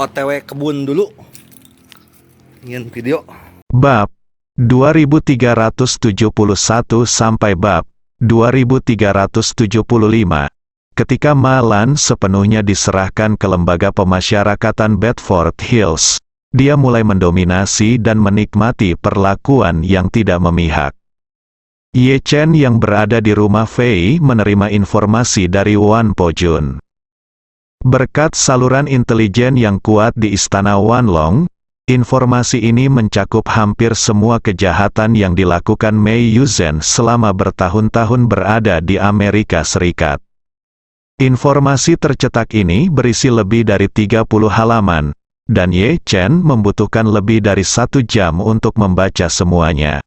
OTW kebun dulu. Ingin video. Bab 2371 sampai bab 2375. Ketika Malan sepenuhnya diserahkan ke lembaga pemasyarakatan Bedford Hills, dia mulai mendominasi dan menikmati perlakuan yang tidak memihak. Ye Chen yang berada di rumah Fei menerima informasi dari Wan Pojun. Berkat saluran intelijen yang kuat di istana Wanlong, informasi ini mencakup hampir semua kejahatan yang dilakukan Mei Yuzhen selama bertahun-tahun berada di Amerika Serikat. Informasi tercetak ini berisi lebih dari 30 halaman, dan Ye Chen membutuhkan lebih dari 1 jam untuk membaca semuanya.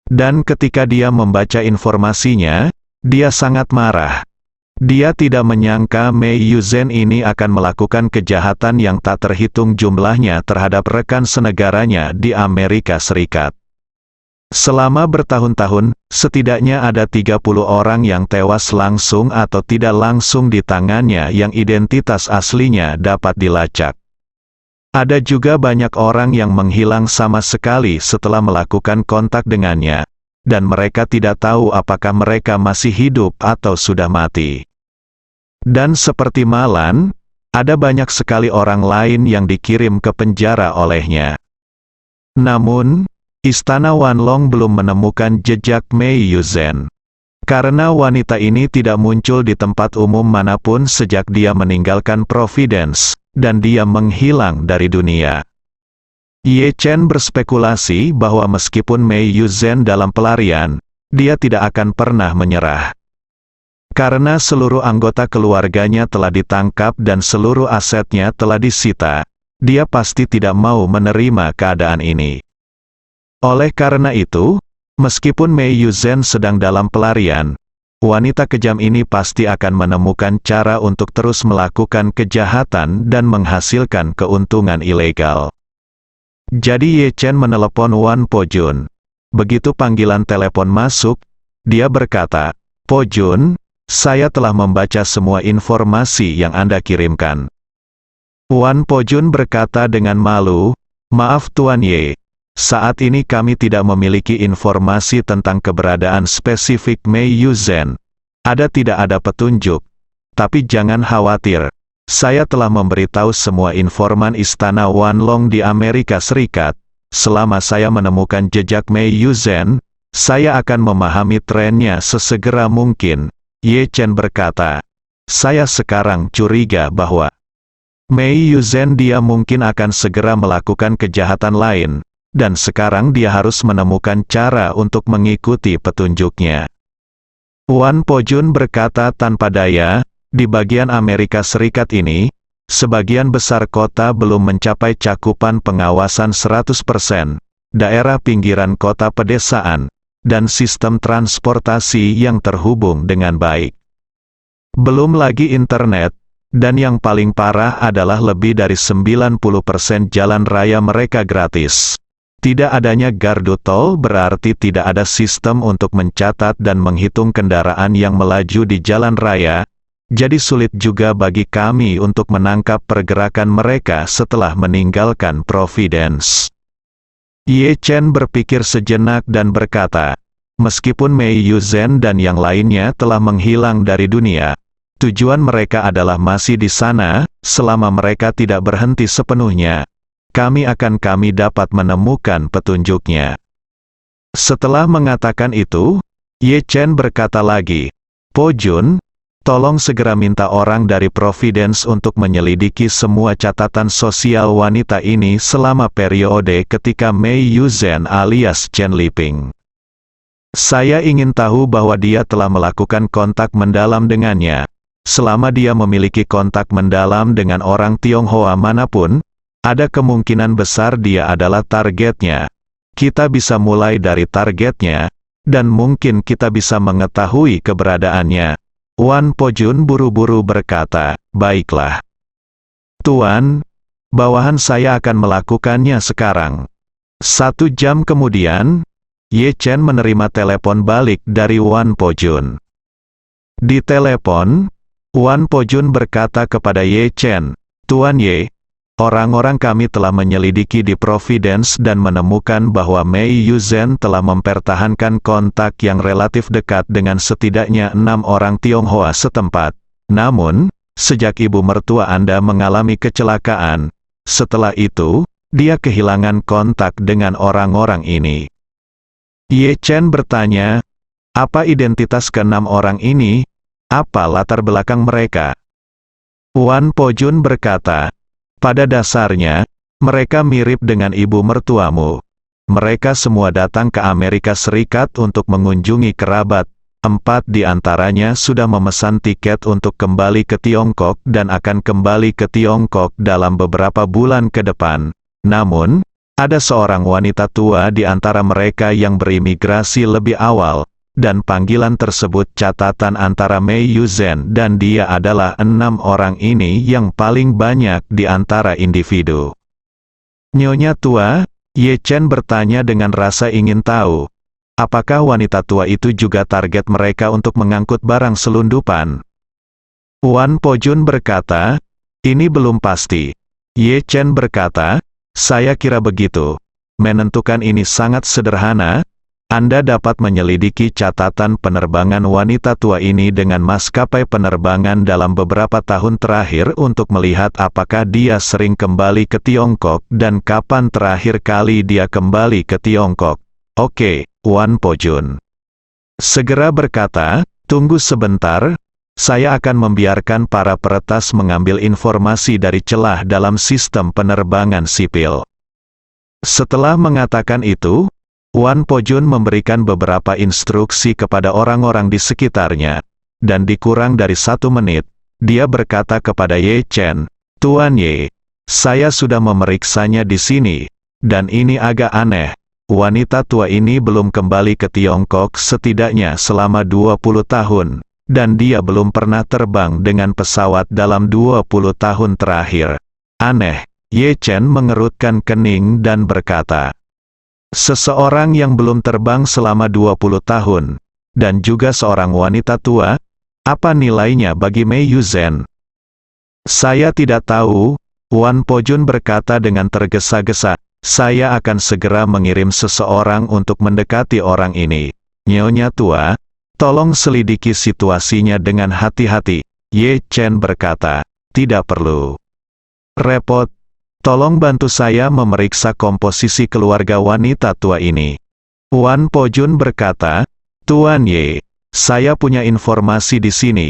Dan ketika dia membaca informasinya, dia sangat marah. Dia tidak menyangka Mei Yuzhen ini akan melakukan kejahatan yang tak terhitung jumlahnya terhadap rekan senegaranya di Amerika Serikat. Selama bertahun-tahun, setidaknya ada 30 orang yang tewas langsung atau tidak langsung di tangannya yang identitas aslinya dapat dilacak. Ada juga banyak orang yang menghilang sama sekali setelah melakukan kontak dengannya, dan mereka tidak tahu apakah mereka masih hidup atau sudah mati. Dan seperti Malan, ada banyak sekali orang lain yang dikirim ke penjara olehnya. Namun, Istana Wanlong belum menemukan jejak Mei Yuzhen. Karena wanita ini tidak muncul di tempat umum manapun sejak dia meninggalkan Providence, dan dia menghilang dari dunia. Ye Chen berspekulasi bahwa meskipun Mei Yuzhen dalam pelarian, dia tidak akan pernah menyerah. Karena seluruh anggota keluarganya telah ditangkap dan seluruh asetnya telah disita, dia pasti tidak mau menerima keadaan ini. Oleh karena itu, meskipun Mei Yuzhen sedang dalam pelarian, wanita kejam ini pasti akan menemukan cara untuk terus melakukan kejahatan dan menghasilkan keuntungan ilegal. Jadi Ye Chen menelepon Wan Pojun. Begitu panggilan telepon masuk, dia berkata, "Pojun, saya telah membaca semua informasi yang Anda kirimkan." Wan Pojun berkata dengan malu, "Maaf Tuan Ye. Saat ini kami tidak memiliki informasi tentang keberadaan spesifik Mei Yuzhen. Tidak ada petunjuk. Tapi jangan khawatir. Saya telah memberitahu semua informan istana Wanlong di Amerika Serikat. Selama saya menemukan jejak Mei Yuzhen, saya akan memahami trennya sesegera mungkin." Ye Chen berkata, "Saya sekarang curiga bahwa Mei Yuzhen dia mungkin akan segera melakukan kejahatan lain. Dan sekarang dia harus menemukan cara untuk mengikuti petunjuknya." Wan Pojun berkata tanpa daya, di bagian Amerika Serikat ini, sebagian besar kota belum mencapai cakupan pengawasan 100%, daerah pinggiran kota pedesaan, dan sistem transportasi yang terhubung dengan baik. Belum lagi internet, dan yang paling parah adalah lebih dari 90% jalan raya mereka gratis. Tidak adanya gardu tol berarti tidak ada sistem untuk mencatat dan menghitung kendaraan yang melaju di jalan raya, jadi sulit juga bagi kami untuk menangkap pergerakan mereka setelah meninggalkan Providence. Ye Chen berpikir sejenak dan berkata, meskipun Mei Yuzhen dan yang lainnya telah menghilang dari dunia, tujuan mereka adalah masih di sana, selama mereka tidak berhenti sepenuhnya. Kami dapat menemukan petunjuknya. Setelah mengatakan itu, Ye Chen berkata lagi, "Pojun, tolong segera minta orang dari Providence untuk menyelidiki semua catatan sosial wanita ini selama periode ketika Mei Yuzhen alias Chen Liping. Saya ingin tahu bahwa dia telah melakukan kontak mendalam dengannya. Selama dia memiliki kontak mendalam dengan orang Tionghoa manapun, ada kemungkinan besar dia adalah targetnya. Kita bisa mulai dari targetnya, dan mungkin kita bisa mengetahui keberadaannya." Wan Pojun buru-buru berkata, "Baiklah. Tuan, bawahan saya akan melakukannya sekarang." 1 jam kemudian, Ye Chen menerima telepon balik dari Wan Pojun. Di telepon, Wan Pojun berkata kepada Ye Chen, "Tuan Ye, Orang-orang kami telah menyelidiki di Providence dan menemukan bahwa Mei Yuzhen telah mempertahankan kontak yang relatif dekat dengan setidaknya 6 orang Tionghoa setempat. Namun, sejak ibu mertua Anda mengalami kecelakaan, setelah itu, dia kehilangan kontak dengan orang-orang ini. Ye Chen bertanya, apa identitas ke-6 orang ini? Apa latar belakang mereka? Wan Pojun berkata, pada dasarnya, mereka mirip dengan ibu mertuamu. Mereka semua datang ke Amerika Serikat untuk mengunjungi kerabat. 4 di antaranya sudah memesan tiket untuk kembali ke Tiongkok dan akan kembali ke Tiongkok dalam beberapa bulan ke depan. Namun, ada seorang wanita tua di antara mereka yang berimigrasi lebih awal, dan panggilan tersebut catatan antara Mei Yuzhen dan dia adalah 6 orang ini yang paling banyak di antara individu. Nyonya tua, Ye Chen bertanya dengan rasa ingin tahu, apakah wanita tua itu juga target mereka untuk mengangkut barang selundupan? Wan Pojun berkata, ini belum pasti. Ye Chen berkata, saya kira begitu. Menentukan ini sangat sederhana. Anda dapat menyelidiki catatan penerbangan wanita tua ini dengan maskapai penerbangan dalam beberapa tahun terakhir untuk melihat apakah dia sering kembali ke Tiongkok dan kapan terakhir kali dia kembali ke Tiongkok. Oke, Wan Pojun segera berkata, tunggu sebentar, saya akan membiarkan para peretas mengambil informasi dari celah dalam sistem penerbangan sipil. Setelah mengatakan itu, Wan Pojun memberikan beberapa instruksi kepada orang-orang di sekitarnya, dan dikurang dari 1 menit, dia berkata kepada Ye Chen, Tuan Ye, saya sudah memeriksanya di sini, dan ini agak aneh, wanita tua ini belum kembali ke Tiongkok setidaknya selama 20 tahun, dan dia belum pernah terbang dengan pesawat dalam 20 tahun terakhir. Aneh, Ye Chen mengerutkan kening dan berkata, seseorang yang belum terbang selama 20 tahun, dan juga seorang wanita tua, apa nilainya bagi Mei Yuzhen? Saya tidak tahu, Wan Pojun berkata dengan tergesa-gesa, saya akan segera mengirim seseorang untuk mendekati orang ini. Nyonya tua, tolong selidiki situasinya dengan hati-hati. Ye Chen berkata, tidak perlu repot. Tolong bantu saya memeriksa komposisi keluarga wanita tua ini. Wan Pojun berkata, Tuan Ye, saya punya informasi di sini.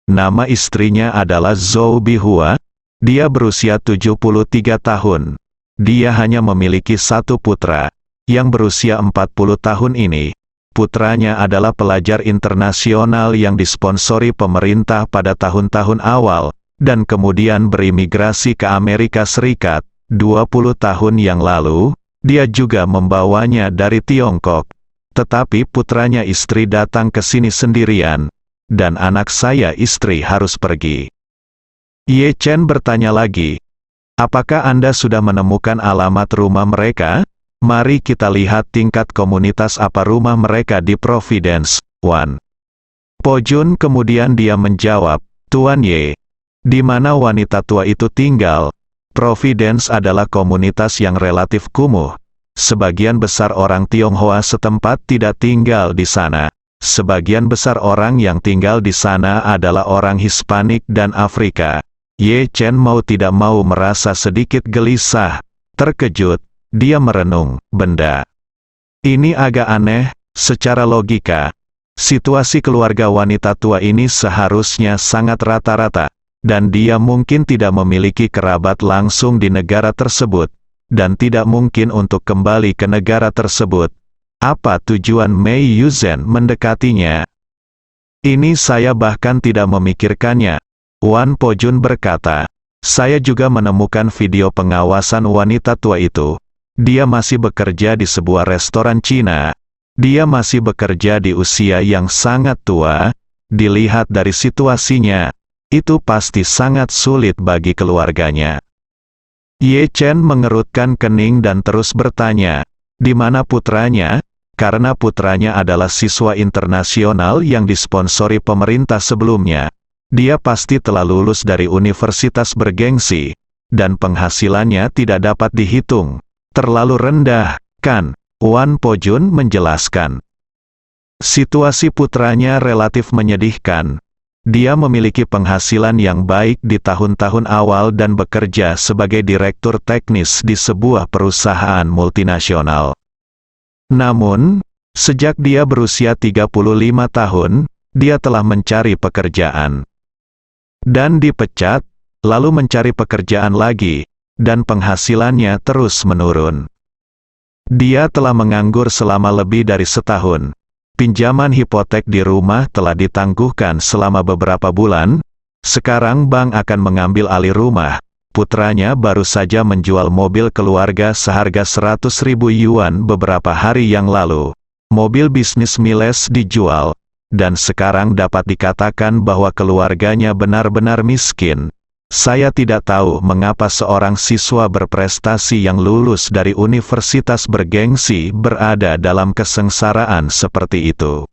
Nama istrinya adalah Zhou Bihua. Dia berusia 73 tahun. Dia hanya memiliki 1 putra, yang berusia 40 tahun ini. Putranya adalah pelajar internasional yang disponsori pemerintah pada tahun-tahun awal, dan kemudian berimigrasi ke Amerika Serikat. 20 tahun yang lalu, dia juga membawanya dari Tiongkok. Tetapi putranya istri datang ke sini sendirian, dan anak saya istri harus pergi. Ye Chen bertanya lagi, apakah Anda sudah menemukan alamat rumah mereka? Mari kita lihat tingkat komunitas apa rumah mereka di Providence, Wan Pojun. Kemudian dia menjawab, Tuan Ye, di mana wanita tua itu tinggal? Providence adalah komunitas yang relatif kumuh. Sebagian besar orang Tionghoa setempat tidak tinggal di sana. Sebagian besar orang yang tinggal di sana adalah orang Hispanik dan Afrika. Ye Chen mau tidak mau merasa sedikit gelisah. Terkejut, dia merenung, benda ini agak aneh, secara logika. Situasi keluarga wanita tua ini seharusnya sangat rata-rata, dan dia mungkin tidak memiliki kerabat langsung di negara tersebut, dan tidak mungkin untuk kembali ke negara tersebut. Apa tujuan Mei Yuzhen mendekatinya? Ini saya bahkan tidak memikirkannya. Wan Pojun berkata, saya juga menemukan video pengawasan wanita tua itu. Dia masih bekerja di sebuah restoran Cina. Dia masih bekerja di usia yang sangat tua. Dilihat dari situasinya, itu pasti sangat sulit bagi keluarganya. Ye Chen mengerutkan kening dan terus bertanya, di mana putranya? Karena putranya adalah siswa internasional yang disponsori pemerintah sebelumnya. Dia pasti telah lulus dari universitas bergengsi. dan penghasilannya tidak dapat dihitung. Terlalu rendah, kan? Wan Po-jun menjelaskan. Situasi putranya relatif menyedihkan. Dia memiliki penghasilan yang baik di tahun-tahun awal dan bekerja sebagai direktur teknis di sebuah perusahaan multinasional. Namun, sejak dia berusia 35 tahun, dia telah mencari pekerjaan. Dan dipecat, lalu mencari pekerjaan lagi, dan penghasilannya terus menurun. Dia telah menganggur selama lebih dari setahun. Pinjaman hipotek di rumah telah ditangguhkan selama beberapa bulan. Sekarang bank akan mengambil alih rumah. Putranya baru saja menjual mobil keluarga seharga 100.000 yuan beberapa hari yang lalu. Mobil bisnis Miles dijual, dan sekarang dapat dikatakan bahwa keluarganya benar-benar miskin. Saya tidak tahu mengapa seorang siswa berprestasi yang lulus dari universitas bergengsi berada dalam kesengsaraan seperti itu.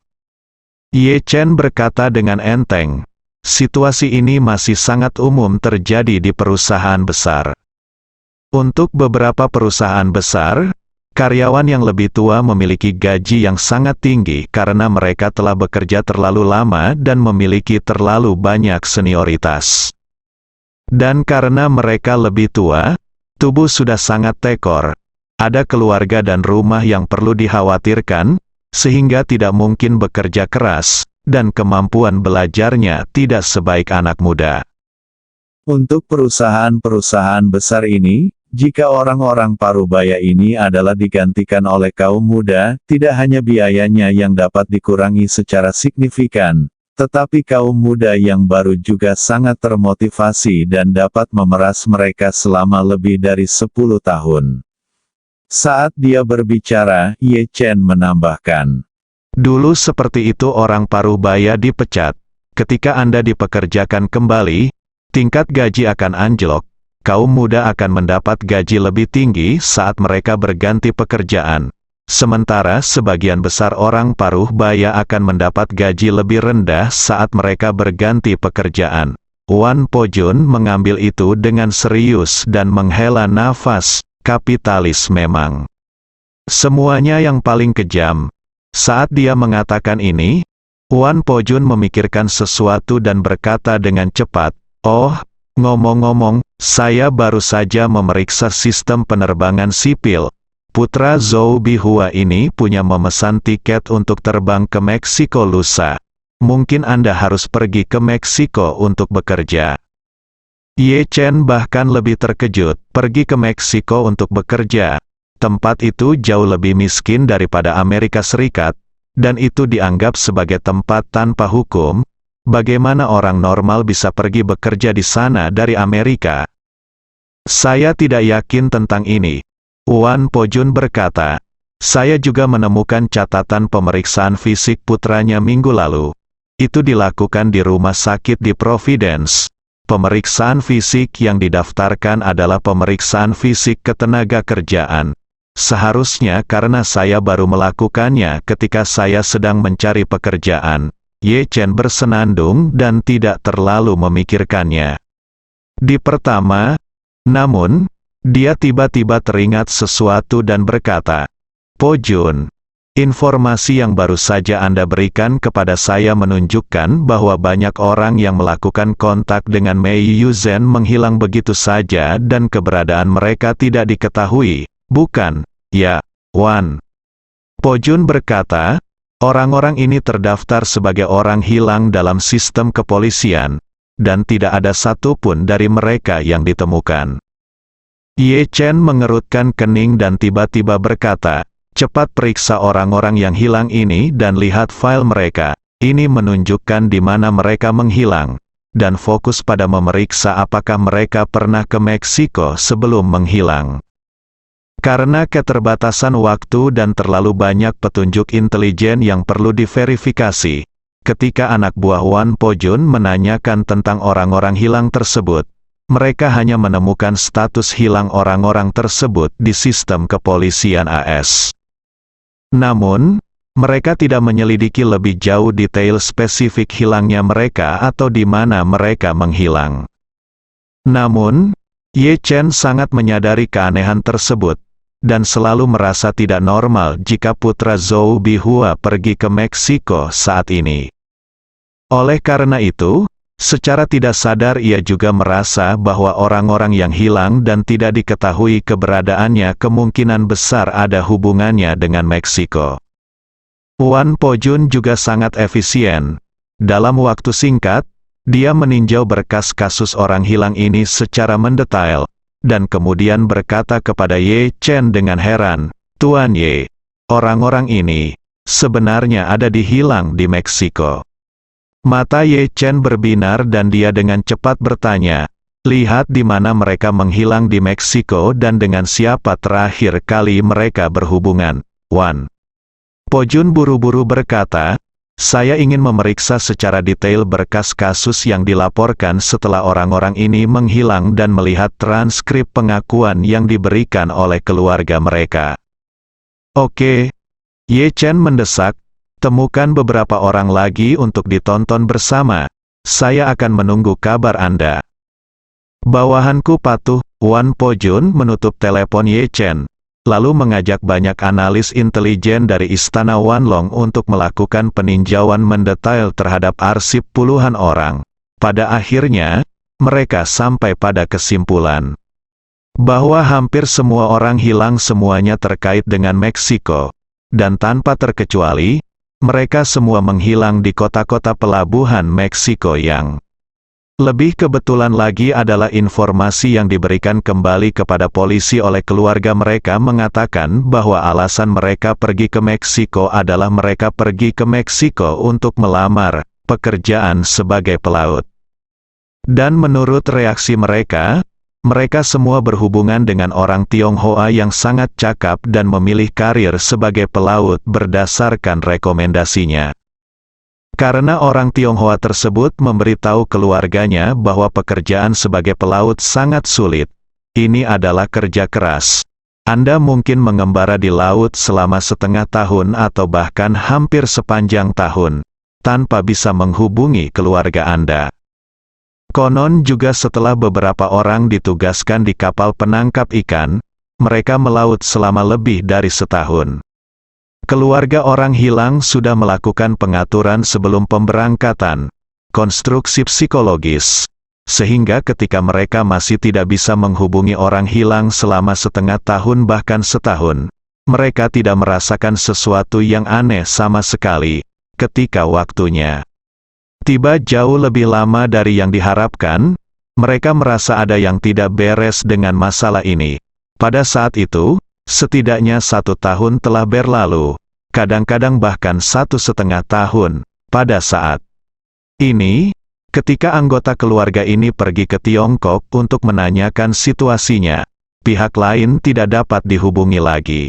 Ye Chen berkata dengan enteng, situasi ini masih sangat umum terjadi di perusahaan besar. Untuk beberapa perusahaan besar, karyawan yang lebih tua memiliki gaji yang sangat tinggi karena mereka telah bekerja terlalu lama dan memiliki terlalu banyak senioritas. Dan karena mereka lebih tua, tubuh sudah sangat tekor. Ada keluarga dan rumah yang perlu dikhawatirkan, sehingga tidak mungkin bekerja keras, dan kemampuan belajarnya tidak sebaik anak muda. Untuk perusahaan-perusahaan besar ini, jika orang-orang parubaya ini adalah digantikan oleh kaum muda, tidak hanya biayanya yang dapat dikurangi secara signifikan, tetapi kaum muda yang baru juga sangat termotivasi dan dapat memeras mereka selama lebih dari 10 tahun. Saat dia berbicara, Ye Chen menambahkan. Dulu seperti itu orang parubaya dipecat. Ketika Anda dipekerjakan kembali, tingkat gaji akan anjlok. Kaum muda akan mendapat gaji lebih tinggi saat mereka berganti pekerjaan. Sementara sebagian besar orang paruh baya akan mendapat gaji lebih rendah saat mereka berganti pekerjaan. Wan Po-jun mengambil itu dengan serius dan menghela nafas. Kapitalis memang semuanya yang paling kejam. Saat dia mengatakan ini, Wan Po-jun memikirkan sesuatu dan berkata dengan cepat, "Oh, ngomong-ngomong, saya baru saja memeriksa sistem penerbangan sipil. Putra Zhou Bihua ini punya memesan tiket untuk terbang ke Meksiko lusa. Mungkin Anda harus pergi ke Meksiko untuk bekerja." Ye Chen bahkan lebih terkejut, pergi ke Meksiko untuk bekerja. Tempat itu jauh lebih miskin daripada Amerika Serikat, dan itu dianggap sebagai tempat tanpa hukum. Bagaimana orang normal bisa pergi bekerja di sana dari Amerika? Saya tidak yakin tentang ini. Wan Po-jun berkata, saya juga menemukan catatan pemeriksaan fisik putranya minggu lalu. Itu dilakukan di rumah sakit di Providence. Pemeriksaan fisik yang didaftarkan adalah pemeriksaan fisik ketenaga kerjaan. Seharusnya karena saya baru melakukannya ketika saya sedang mencari pekerjaan. Ye Chen bersenandung dan tidak terlalu memikirkannya. Di pertama, namun, dia tiba-tiba teringat sesuatu dan berkata, Po-jun, informasi yang baru saja Anda berikan kepada saya menunjukkan bahwa banyak orang yang melakukan kontak dengan Mei Yuzhen menghilang begitu saja dan keberadaan mereka tidak diketahui, bukan, ya, Wan? Po-jun berkata, orang-orang ini terdaftar sebagai orang hilang dalam sistem kepolisian, dan tidak ada satupun dari mereka yang ditemukan. Ye Chen mengerutkan kening dan tiba-tiba berkata, cepat periksa orang-orang yang hilang ini dan lihat file mereka. Ini menunjukkan di mana mereka menghilang, dan fokus pada memeriksa apakah mereka pernah ke Meksiko sebelum menghilang. Karena keterbatasan waktu dan terlalu banyak petunjuk intelijen yang perlu diverifikasi, ketika anak buah Wan Po-jun menanyakan tentang orang-orang hilang tersebut, mereka hanya menemukan status hilang orang-orang tersebut di sistem kepolisian AS. Namun, mereka tidak menyelidiki lebih jauh detail spesifik hilangnya mereka atau di mana mereka menghilang. Namun, Ye Chen sangat menyadari keanehan tersebut, dan selalu merasa tidak normal jika putra Zhou Bihua pergi ke Meksiko saat ini. Oleh karena itu, secara tidak sadar ia juga merasa bahwa orang-orang yang hilang dan tidak diketahui keberadaannya kemungkinan besar ada hubungannya dengan Meksiko. Wan Pojun juga sangat efisien. Dalam waktu singkat, dia meninjau berkas kasus orang hilang ini secara mendetail, dan kemudian berkata kepada Ye Chen dengan heran, "Tuan Ye, orang-orang ini sebenarnya ada dihilang di Meksiko." Mata Ye Chen berbinar dan dia dengan cepat bertanya, "Lihat di mana mereka menghilang di Meksiko dan dengan siapa terakhir kali mereka berhubungan, Wan?" Pojun buru-buru berkata, "Saya ingin memeriksa secara detail berkas kasus yang dilaporkan setelah orang-orang ini menghilang dan melihat transkrip pengakuan yang diberikan oleh keluarga mereka." "Oke," Ye Chen mendesak, "temukan beberapa orang lagi untuk ditonton bersama. Saya akan menunggu kabar Anda." "Bawahanku patuh." Wan Pojun menutup telepon Ye Chen, lalu mengajak banyak analis intelijen dari Istana Wanlong untuk melakukan peninjauan mendetail terhadap arsip puluhan orang. Pada akhirnya, mereka sampai pada kesimpulan bahwa hampir semua orang hilang semuanya terkait dengan Meksiko, dan tanpa terkecuali, mereka semua menghilang di kota-kota pelabuhan Meksiko yang lebih kebetulan lagi adalah informasi yang diberikan kembali kepada polisi oleh keluarga mereka mengatakan bahwa alasan mereka pergi ke Meksiko adalah mereka pergi ke Meksiko untuk melamar pekerjaan sebagai pelaut. Dan menurut reaksi mereka, mereka semua berhubungan dengan orang Tionghoa yang sangat cakap dan memilih karir sebagai pelaut berdasarkan rekomendasinya. Karena orang Tionghoa tersebut memberitahu keluarganya bahwa pekerjaan sebagai pelaut sangat sulit. Ini adalah kerja keras. Anda mungkin mengembara di laut selama setengah tahun atau bahkan hampir sepanjang tahun, tanpa bisa menghubungi keluarga Anda. Konon juga setelah beberapa orang ditugaskan di kapal penangkap ikan, mereka melaut selama lebih dari setahun. Keluarga orang hilang sudah melakukan pengaturan sebelum pemberangkatan, konstruksi psikologis, sehingga ketika mereka masih tidak bisa menghubungi orang hilang selama setengah tahun bahkan setahun, mereka tidak merasakan sesuatu yang aneh sama sekali, ketika waktunya tiba jauh lebih lama dari yang diharapkan, mereka merasa ada yang tidak beres dengan masalah ini. Pada saat itu, setidaknya 1 tahun telah berlalu, kadang-kadang bahkan 1,5 tahun, pada saat ini, ketika anggota keluarga ini pergi ke Tiongkok untuk menanyakan situasinya, pihak lain tidak dapat dihubungi lagi.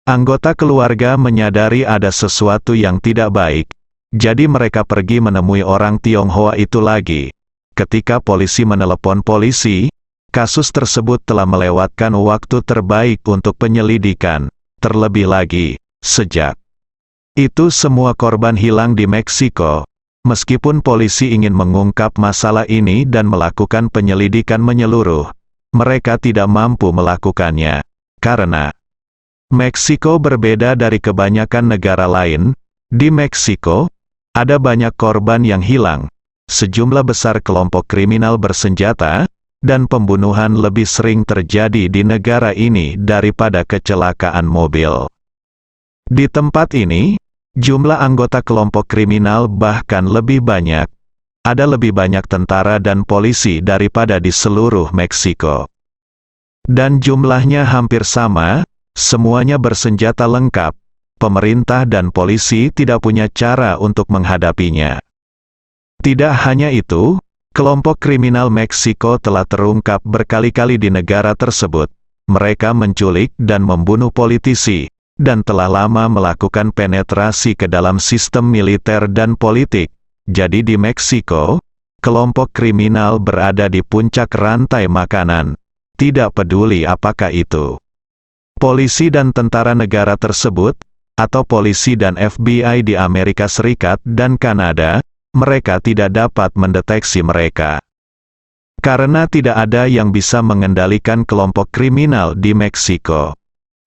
Anggota keluarga menyadari ada sesuatu yang tidak baik, jadi mereka pergi menemui orang Tionghoa itu lagi. Ketika polisi menelepon polisi, kasus tersebut telah melewatkan waktu terbaik untuk penyelidikan. Terlebih lagi, sejak itu semua korban hilang di Meksiko. Meskipun polisi ingin mengungkap masalah ini dan melakukan penyelidikan menyeluruh, mereka tidak mampu melakukannya. Karena Meksiko berbeda dari kebanyakan negara lain, di Meksiko ada banyak korban yang hilang, sejumlah besar kelompok kriminal bersenjata, dan pembunuhan lebih sering terjadi di negara ini daripada kecelakaan mobil. Di tempat ini, jumlah anggota kelompok kriminal bahkan lebih banyak. Ada lebih banyak tentara dan polisi daripada di seluruh Meksiko. Dan jumlahnya hampir sama, semuanya bersenjata lengkap. Pemerintah dan polisi tidak punya cara untuk menghadapinya. Tidak hanya itu, kelompok kriminal Meksiko telah terungkap berkali-kali di negara tersebut. Mereka menculik dan membunuh politisi, dan telah lama melakukan penetrasi ke dalam sistem militer dan politik. Jadi di Meksiko, kelompok kriminal berada di puncak rantai makanan. Tidak peduli apakah itu polisi dan tentara negara tersebut, atau polisi dan FBI di Amerika Serikat dan Kanada, mereka tidak dapat mendeteksi mereka. Karena tidak ada yang bisa mengendalikan kelompok kriminal di Meksiko,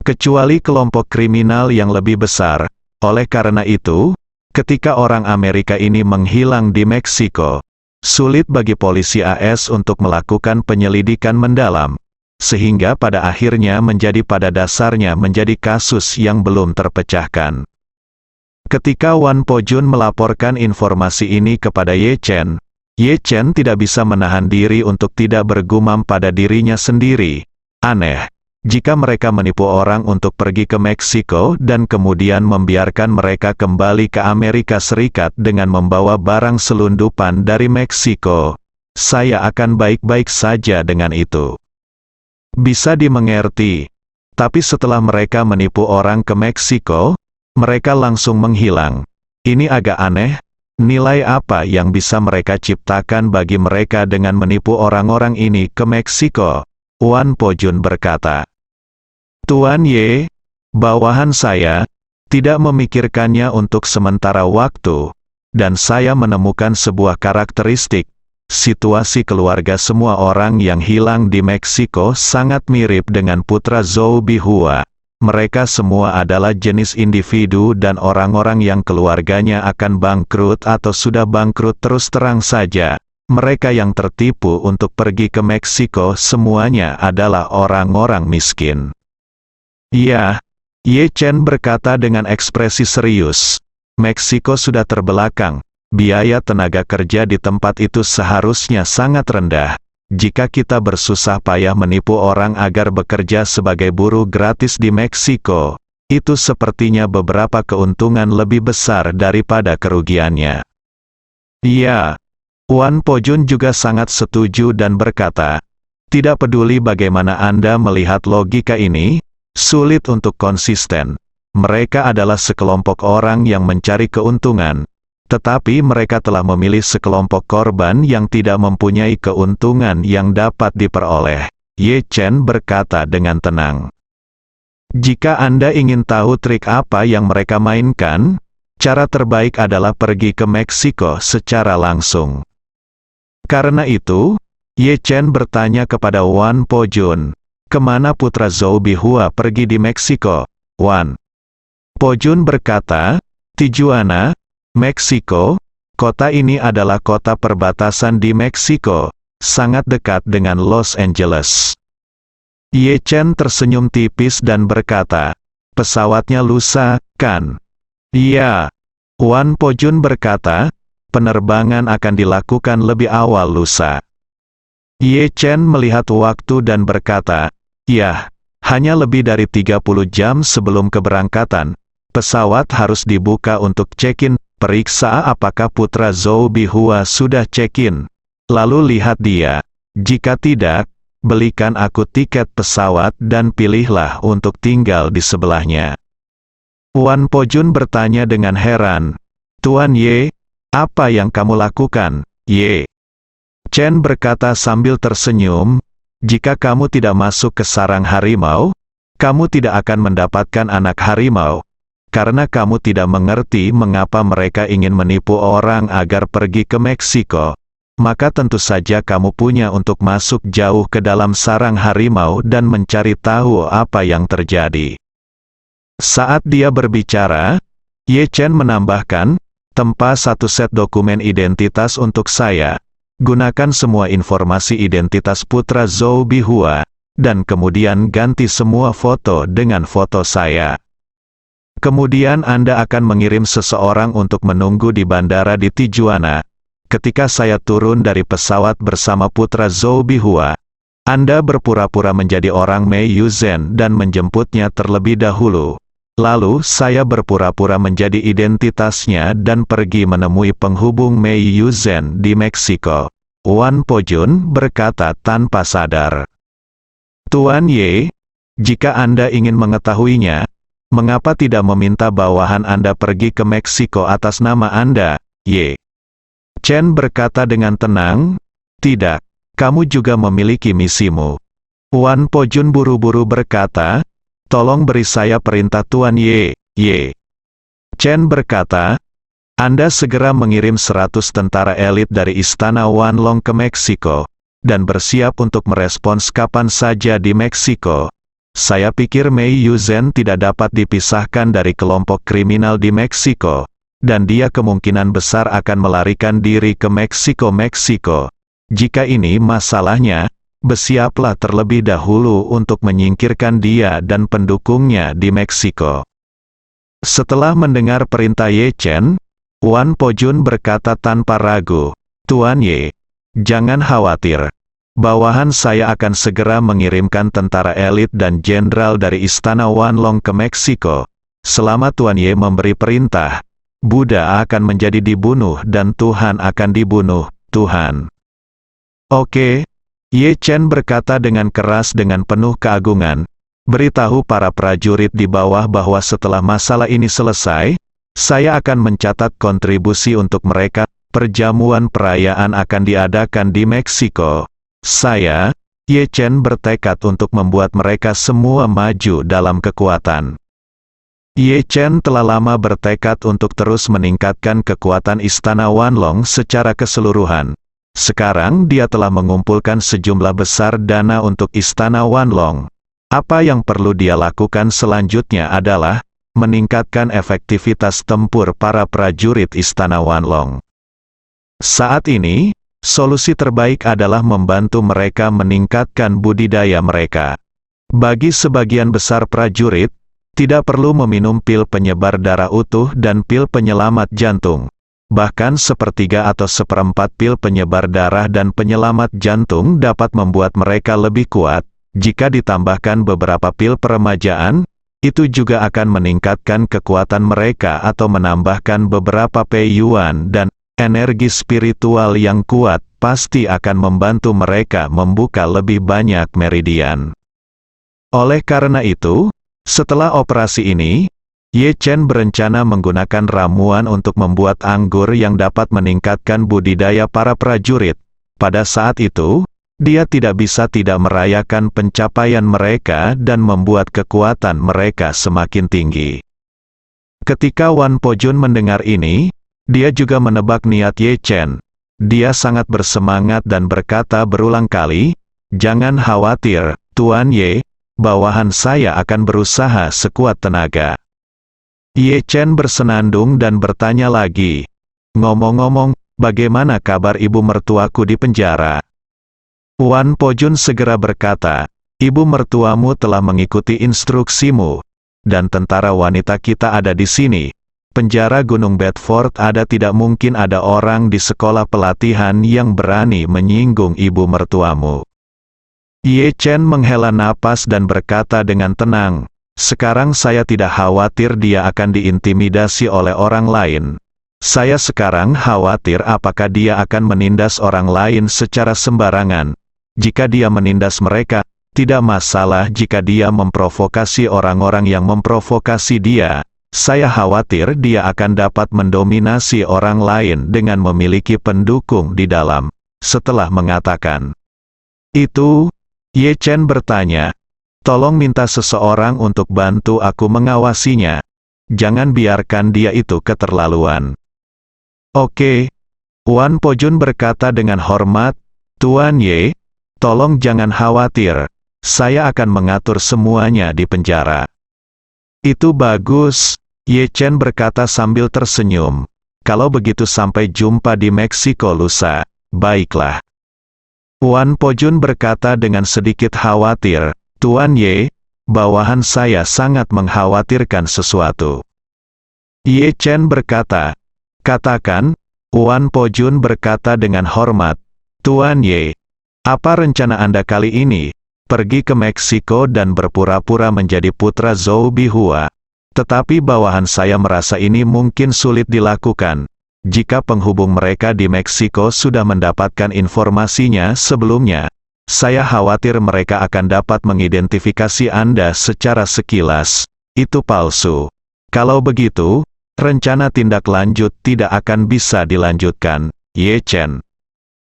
kecuali kelompok kriminal yang lebih besar. Oleh karena itu, ketika orang Amerika ini menghilang di Meksiko, sulit bagi polisi AS untuk melakukan penyelidikan mendalam, sehingga pada akhirnya pada dasarnya menjadi kasus yang belum terpecahkan. Ketika Wan Po-jun melaporkan informasi ini kepada Ye Chen tidak bisa menahan diri untuk tidak bergumam pada dirinya sendiri. Aneh, jika mereka menipu orang untuk pergi ke Meksiko dan kemudian membiarkan mereka kembali ke Amerika Serikat dengan membawa barang selundupan dari Meksiko, saya akan baik-baik saja dengan itu. Bisa dimengerti. Tapi setelah mereka menipu orang ke Meksiko, mereka langsung menghilang. Ini agak aneh. Nilai apa yang bisa mereka ciptakan bagi mereka dengan menipu orang-orang ini ke Meksiko? Wan Po-jun berkata. Tuan Ye, bawahan saya tidak memikirkannya untuk sementara waktu, dan saya menemukan sebuah karakteristik. Situasi keluarga semua orang yang hilang di Meksiko sangat mirip dengan putra Zhou Bihua. Mereka semua adalah jenis individu dan orang-orang yang keluarganya akan bangkrut atau sudah bangkrut. Terus terang saja, mereka yang tertipu untuk pergi ke Meksiko semuanya adalah orang-orang miskin. Ya, Ye Chen berkata dengan ekspresi serius. Meksiko sudah terbelakang. Biaya tenaga kerja di tempat itu seharusnya sangat rendah. Jika kita bersusah payah menipu orang agar bekerja sebagai buruh gratis di Meksiko, itu sepertinya beberapa keuntungan lebih besar daripada kerugiannya. Iya, Wan Po-jun juga sangat setuju dan berkata, tidak peduli bagaimana Anda melihat logika ini, sulit untuk konsisten. Mereka adalah sekelompok orang yang mencari keuntungan. Tetapi mereka telah memilih sekelompok korban yang tidak mempunyai keuntungan yang dapat diperoleh. Ye Chen berkata dengan tenang. Jika Anda ingin tahu trik apa yang mereka mainkan, cara terbaik adalah pergi ke Meksiko secara langsung. Karena itu, Ye Chen bertanya kepada Wan Po-jun, kemana putra Zhou Bihua pergi di Meksiko? Wan Po-jun berkata, Tijuana, Meksiko. Kota ini adalah kota perbatasan di Meksiko, sangat dekat dengan Los Angeles. Ye Chen tersenyum tipis dan berkata, pesawatnya lusa, kan? Iya. Wan Po-jun berkata, penerbangan akan dilakukan lebih awal lusa. Ye Chen melihat waktu dan berkata, ya, hanya lebih dari 30 jam sebelum keberangkatan, pesawat harus dibuka untuk check-in. Periksa apakah putra Zhou Bihua sudah check-in. Lalu lihat dia. Jika tidak, belikan aku tiket pesawat dan pilihlah untuk tinggal di sebelahnya. Wan Po-jun bertanya dengan heran. Tuan Ye, apa yang kamu lakukan? Ye Chen berkata sambil tersenyum, jika kamu tidak masuk ke sarang harimau, kamu tidak akan mendapatkan anak harimau. Karena kamu tidak mengerti mengapa mereka ingin menipu orang agar pergi ke Meksiko, maka tentu saja kamu punya untuk masuk jauh ke dalam sarang harimau dan mencari tahu apa yang terjadi. Saat dia berbicara, Ye Chen menambahkan, tempa satu set dokumen identitas untuk saya. Gunakan semua informasi identitas putra Zhou Bihua, dan kemudian ganti semua foto dengan foto saya. Kemudian Anda akan mengirim seseorang untuk menunggu di bandara di Tijuana. Ketika saya turun dari pesawat bersama putra Zhou Bihua, Anda berpura-pura menjadi orang Mei Yuzhen dan menjemputnya terlebih dahulu. Lalu saya berpura-pura menjadi identitasnya dan pergi menemui penghubung Mei Yuzhen di Meksiko. Wan Po-jun berkata tanpa sadar. Tuan Ye, jika Anda ingin mengetahuinya, mengapa tidak meminta bawahan Anda pergi ke Meksiko atas nama Anda? Ye Chen berkata dengan tenang, tidak, kamu juga memiliki misimu. Wan Po-jun buru-buru berkata, tolong beri saya perintah Tuan Ye. Ye Chen berkata, Anda segera mengirim 100 tentara elit dari Istana Wanlong ke Meksiko. dan bersiap untuk merespons kapan saja di Meksiko. Saya pikir Mei Yuzhen tidak dapat dipisahkan dari kelompok kriminal di Meksiko, dan dia kemungkinan besar akan melarikan diri ke Meksiko. Jika ini masalahnya, bersiaplah terlebih dahulu untuk menyingkirkan dia dan pendukungnya di Meksiko. Setelah mendengar perintah Ye Chen, Wan Pojun berkata tanpa ragu, "Tuan Ye, jangan khawatir. Bawahan saya akan segera mengirimkan tentara elit dan jenderal dari Istana Wanlong ke Meksiko. Selama Tuan Ye memberi perintah, Buddha akan menjadi dibunuh dan Tuhan akan dibunuh, Tuhan." "Oke," Ye Chen berkata dengan keras dengan penuh keagungan, "beritahu para prajurit di bawah bahwa setelah masalah ini selesai, saya akan mencatat kontribusi untuk mereka. Perjamuan perayaan akan diadakan di Meksiko. Saya, Ye Chen bertekad untuk membuat mereka semua maju dalam kekuatan." Ye Chen telah lama bertekad untuk terus meningkatkan kekuatan Istana Wanlong secara keseluruhan. Sekarang dia telah mengumpulkan sejumlah besar dana untuk Istana Wanlong. Apa yang perlu dia lakukan selanjutnya adalah meningkatkan efektivitas tempur para prajurit Istana Wanlong. Saat ini, solusi terbaik adalah membantu mereka meningkatkan budidaya mereka. Bagi sebagian besar prajurit, tidak perlu meminum pil penyebar darah utuh dan pil penyelamat jantung. Bahkan sepertiga atau seperempat pil penyebar darah dan penyelamat jantung dapat membuat mereka lebih kuat. Jika ditambahkan beberapa pil peremajaan, itu juga akan meningkatkan kekuatan mereka atau menambahkan beberapa peiyuan dan energi spiritual yang kuat, pasti akan membantu mereka membuka lebih banyak meridian. Oleh karena itu, setelah operasi ini, Ye Chen berencana menggunakan ramuan untuk membuat anggur yang dapat meningkatkan budidaya para prajurit. Pada saat itu, dia tidak bisa tidak merayakan pencapaian mereka dan membuat kekuatan mereka semakin tinggi. Ketika Wan Pojun mendengar ini, dia juga menebak niat Ye Chen. Dia sangat bersemangat dan berkata berulang kali, "Jangan khawatir, Tuan Ye, bawahan saya akan berusaha sekuat tenaga." Ye Chen bersenandung dan bertanya lagi, "Ngomong-ngomong, bagaimana kabar ibu mertuaku di penjara?" Wan Pojun segera berkata, "Ibu mertuamu telah mengikuti instruksimu, dan tentara wanita kita ada di sini. Penjara Gunung Bedford ada, tidak mungkin ada orang di sekolah pelatihan yang berani menyinggung ibu mertuamu." Ye Chen menghela napas dan berkata dengan tenang, "Sekarang saya tidak khawatir dia akan diintimidasi oleh orang lain. Saya sekarang khawatir apakah dia akan menindas orang lain secara sembarangan. Jika dia menindas mereka, tidak masalah. Jika dia memprovokasi orang-orang yang memprovokasi dia, saya khawatir dia akan dapat mendominasi orang lain dengan memiliki pendukung di dalam." Setelah mengatakan itu, Ye Chen bertanya, "Tolong minta seseorang untuk bantu aku mengawasinya. Jangan biarkan dia itu keterlaluan." "Oke." Wan Pojun berkata dengan hormat, "Tuan Ye, tolong jangan khawatir. Saya akan mengatur semuanya di penjara." "Itu bagus," Ye Chen berkata sambil tersenyum. "Kalau begitu sampai jumpa di Meksiko lusa." "Baiklah." Wan Pojun berkata dengan sedikit khawatir, "Tuan Ye, bawahan saya sangat mengkhawatirkan sesuatu." Ye Chen berkata, "Katakan." Wan Pojun berkata dengan hormat, "Tuan Ye, apa rencana Anda kali ini? Pergi ke Meksiko dan berpura-pura menjadi putra Zhou Bihua. Tetapi bawahan saya merasa ini mungkin sulit dilakukan. Jika penghubung mereka di Meksiko sudah mendapatkan informasinya sebelumnya, saya khawatir mereka akan dapat mengidentifikasi Anda secara sekilas. Itu palsu. Kalau begitu, rencana tindak lanjut tidak akan bisa dilanjutkan." Ye Chen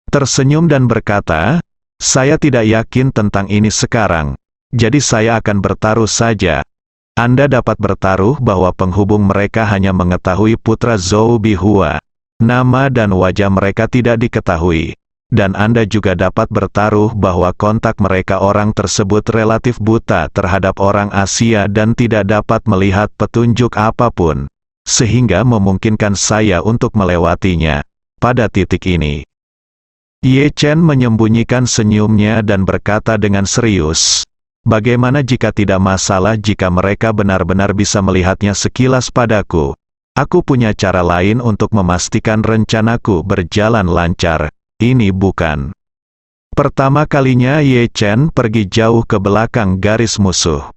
tersenyum dan berkata, "Saya tidak yakin tentang ini sekarang. Jadi saya akan bertaruh saja. Anda dapat bertaruh bahwa penghubung mereka hanya mengetahui putra Zhou Bihua. Nama dan wajah mereka tidak diketahui. dan Anda juga dapat bertaruh bahwa kontak mereka orang tersebut relatif buta terhadap orang Asia dan tidak dapat melihat petunjuk apapun, sehingga memungkinkan saya untuk melewatinya. Pada titik ini, Ye Chen menyembunyikan senyumnya dan berkata dengan serius, "Bagaimana jika tidak masalah jika mereka benar-benar bisa melihatnya sekilas padaku? Aku punya cara lain untuk memastikan rencanaku berjalan lancar. Ini bukan pertama kalinya Ye Chen pergi jauh ke belakang garis musuh.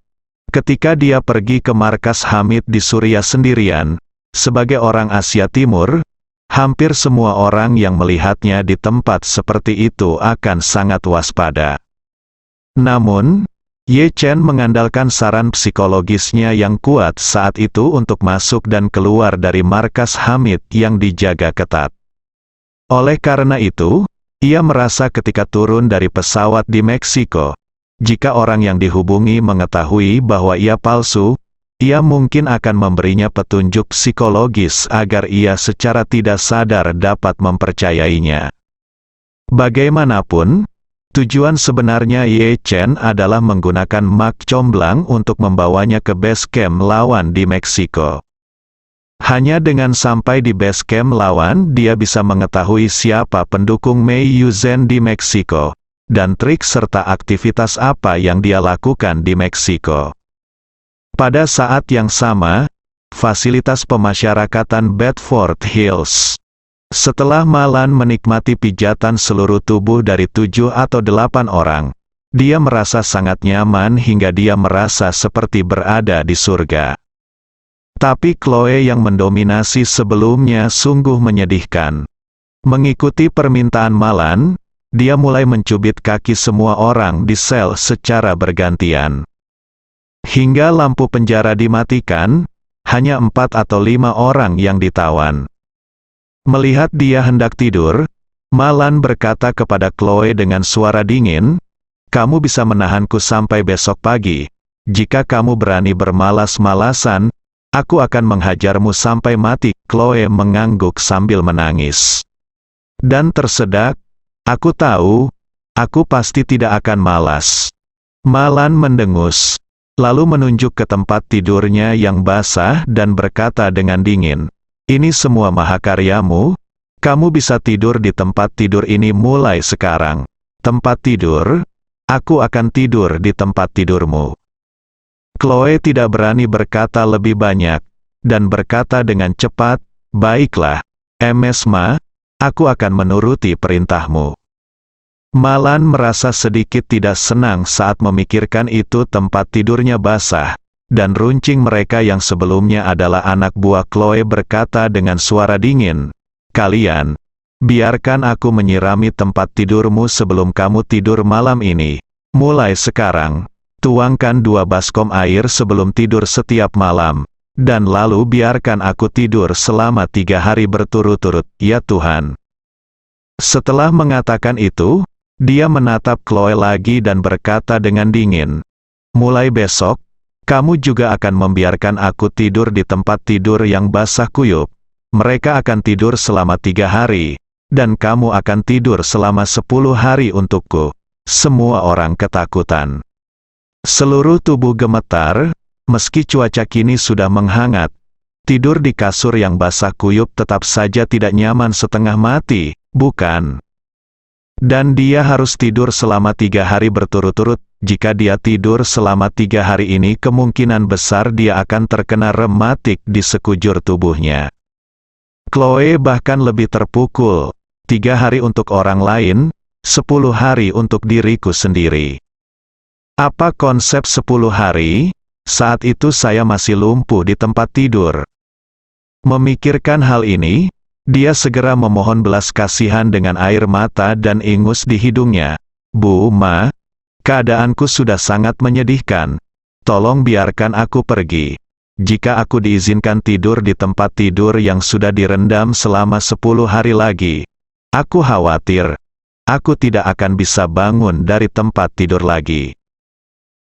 Ketika dia pergi ke markas Hamid di Suriah sendirian, sebagai orang Asia Timur, hampir semua orang yang melihatnya di tempat seperti itu akan sangat waspada. Namun, Ye Chen mengandalkan saran psikologisnya yang kuat saat itu untuk masuk dan keluar dari markas Hamid yang dijaga ketat. Oleh karena itu, ia merasa ketika turun dari pesawat di Meksiko, jika orang yang dihubungi mengetahui bahwa ia palsu, ia mungkin akan memberinya petunjuk psikologis agar ia secara tidak sadar dapat mempercayainya. Bagaimanapun, tujuan sebenarnya Ye Chen adalah menggunakan Mak Comblang untuk membawanya ke base camp lawan di Meksiko. Hanya dengan sampai di base camp lawan dia bisa mengetahui siapa pendukung Mei Yuzhen di Meksiko, dan trik serta aktivitas apa yang dia lakukan di Meksiko. Pada saat yang sama, fasilitas pemasyarakatan Bedford Hills. Setelah Malan menikmati pijatan seluruh tubuh dari 7 atau 8 orang, dia merasa sangat nyaman hingga dia merasa seperti berada di surga. Tapi Chloe yang mendominasi sebelumnya sungguh menyedihkan. Mengikuti permintaan Malan, dia mulai mencubit kaki semua orang di sel secara bergantian. Hingga lampu penjara dimatikan, hanya 4 atau 5 orang yang ditawan. Melihat dia hendak tidur, Malan berkata kepada Chloe dengan suara dingin, "Kamu bisa menahanku sampai besok pagi. Jika kamu berani bermalas-malasan, aku akan menghajarmu sampai mati." Chloe mengangguk sambil menangis. Dan tersedak, "Aku tahu, aku pasti tidak akan malas." Malan mendengus, lalu menunjuk ke tempat tidurnya yang basah dan berkata dengan dingin, "Ini semua mahakaryamu, kamu bisa tidur di tempat tidur ini mulai sekarang." "Tempat tidur? Aku akan tidur di tempat tidurmu." Chloe tidak berani berkata lebih banyak, dan berkata dengan cepat, "Baiklah, Ms. Ma, aku akan menuruti perintahmu." Malan merasa sedikit tidak senang saat memikirkan itu tempat tidurnya basah, dan runcing mereka yang sebelumnya adalah anak buah Chloe berkata dengan suara dingin, "Kalian, biarkan aku menyirami tempat tidurmu sebelum kamu tidur malam ini. Mulai sekarang, tuangkan 2 baskom air sebelum tidur setiap malam, dan lalu biarkan aku tidur selama 3 hari berturut-turut, ya Tuhan." Setelah mengatakan itu, dia menatap Chloe lagi dan berkata dengan dingin, "Mulai besok, kamu juga akan membiarkan aku tidur di tempat tidur yang basah kuyup. Mereka akan tidur selama 3 hari, dan kamu akan tidur selama 10 hari untukku." Semua orang ketakutan. Seluruh tubuh gemetar, meski cuaca kini sudah menghangat. Tidur di kasur yang basah kuyup tetap saja tidak nyaman setengah mati, bukan? Dan dia harus tidur selama 3 hari berturut-turut. Jika dia tidur selama 3 hari ini kemungkinan besar dia akan terkena rematik di sekujur tubuhnya. Chloe bahkan lebih terpukul. 3 hari untuk orang lain, 10 hari untuk diriku sendiri. Apa konsep 10 hari? Saat itu saya masih lumpuh di tempat tidur. Memikirkan hal ini, dia segera memohon belas kasihan dengan air mata dan ingus di hidungnya. "Bu Ma, keadaanku sudah sangat menyedihkan. Tolong biarkan aku pergi. Jika aku diizinkan tidur di tempat tidur yang sudah direndam selama 10 hari lagi, aku khawatir, aku tidak akan bisa bangun dari tempat tidur lagi."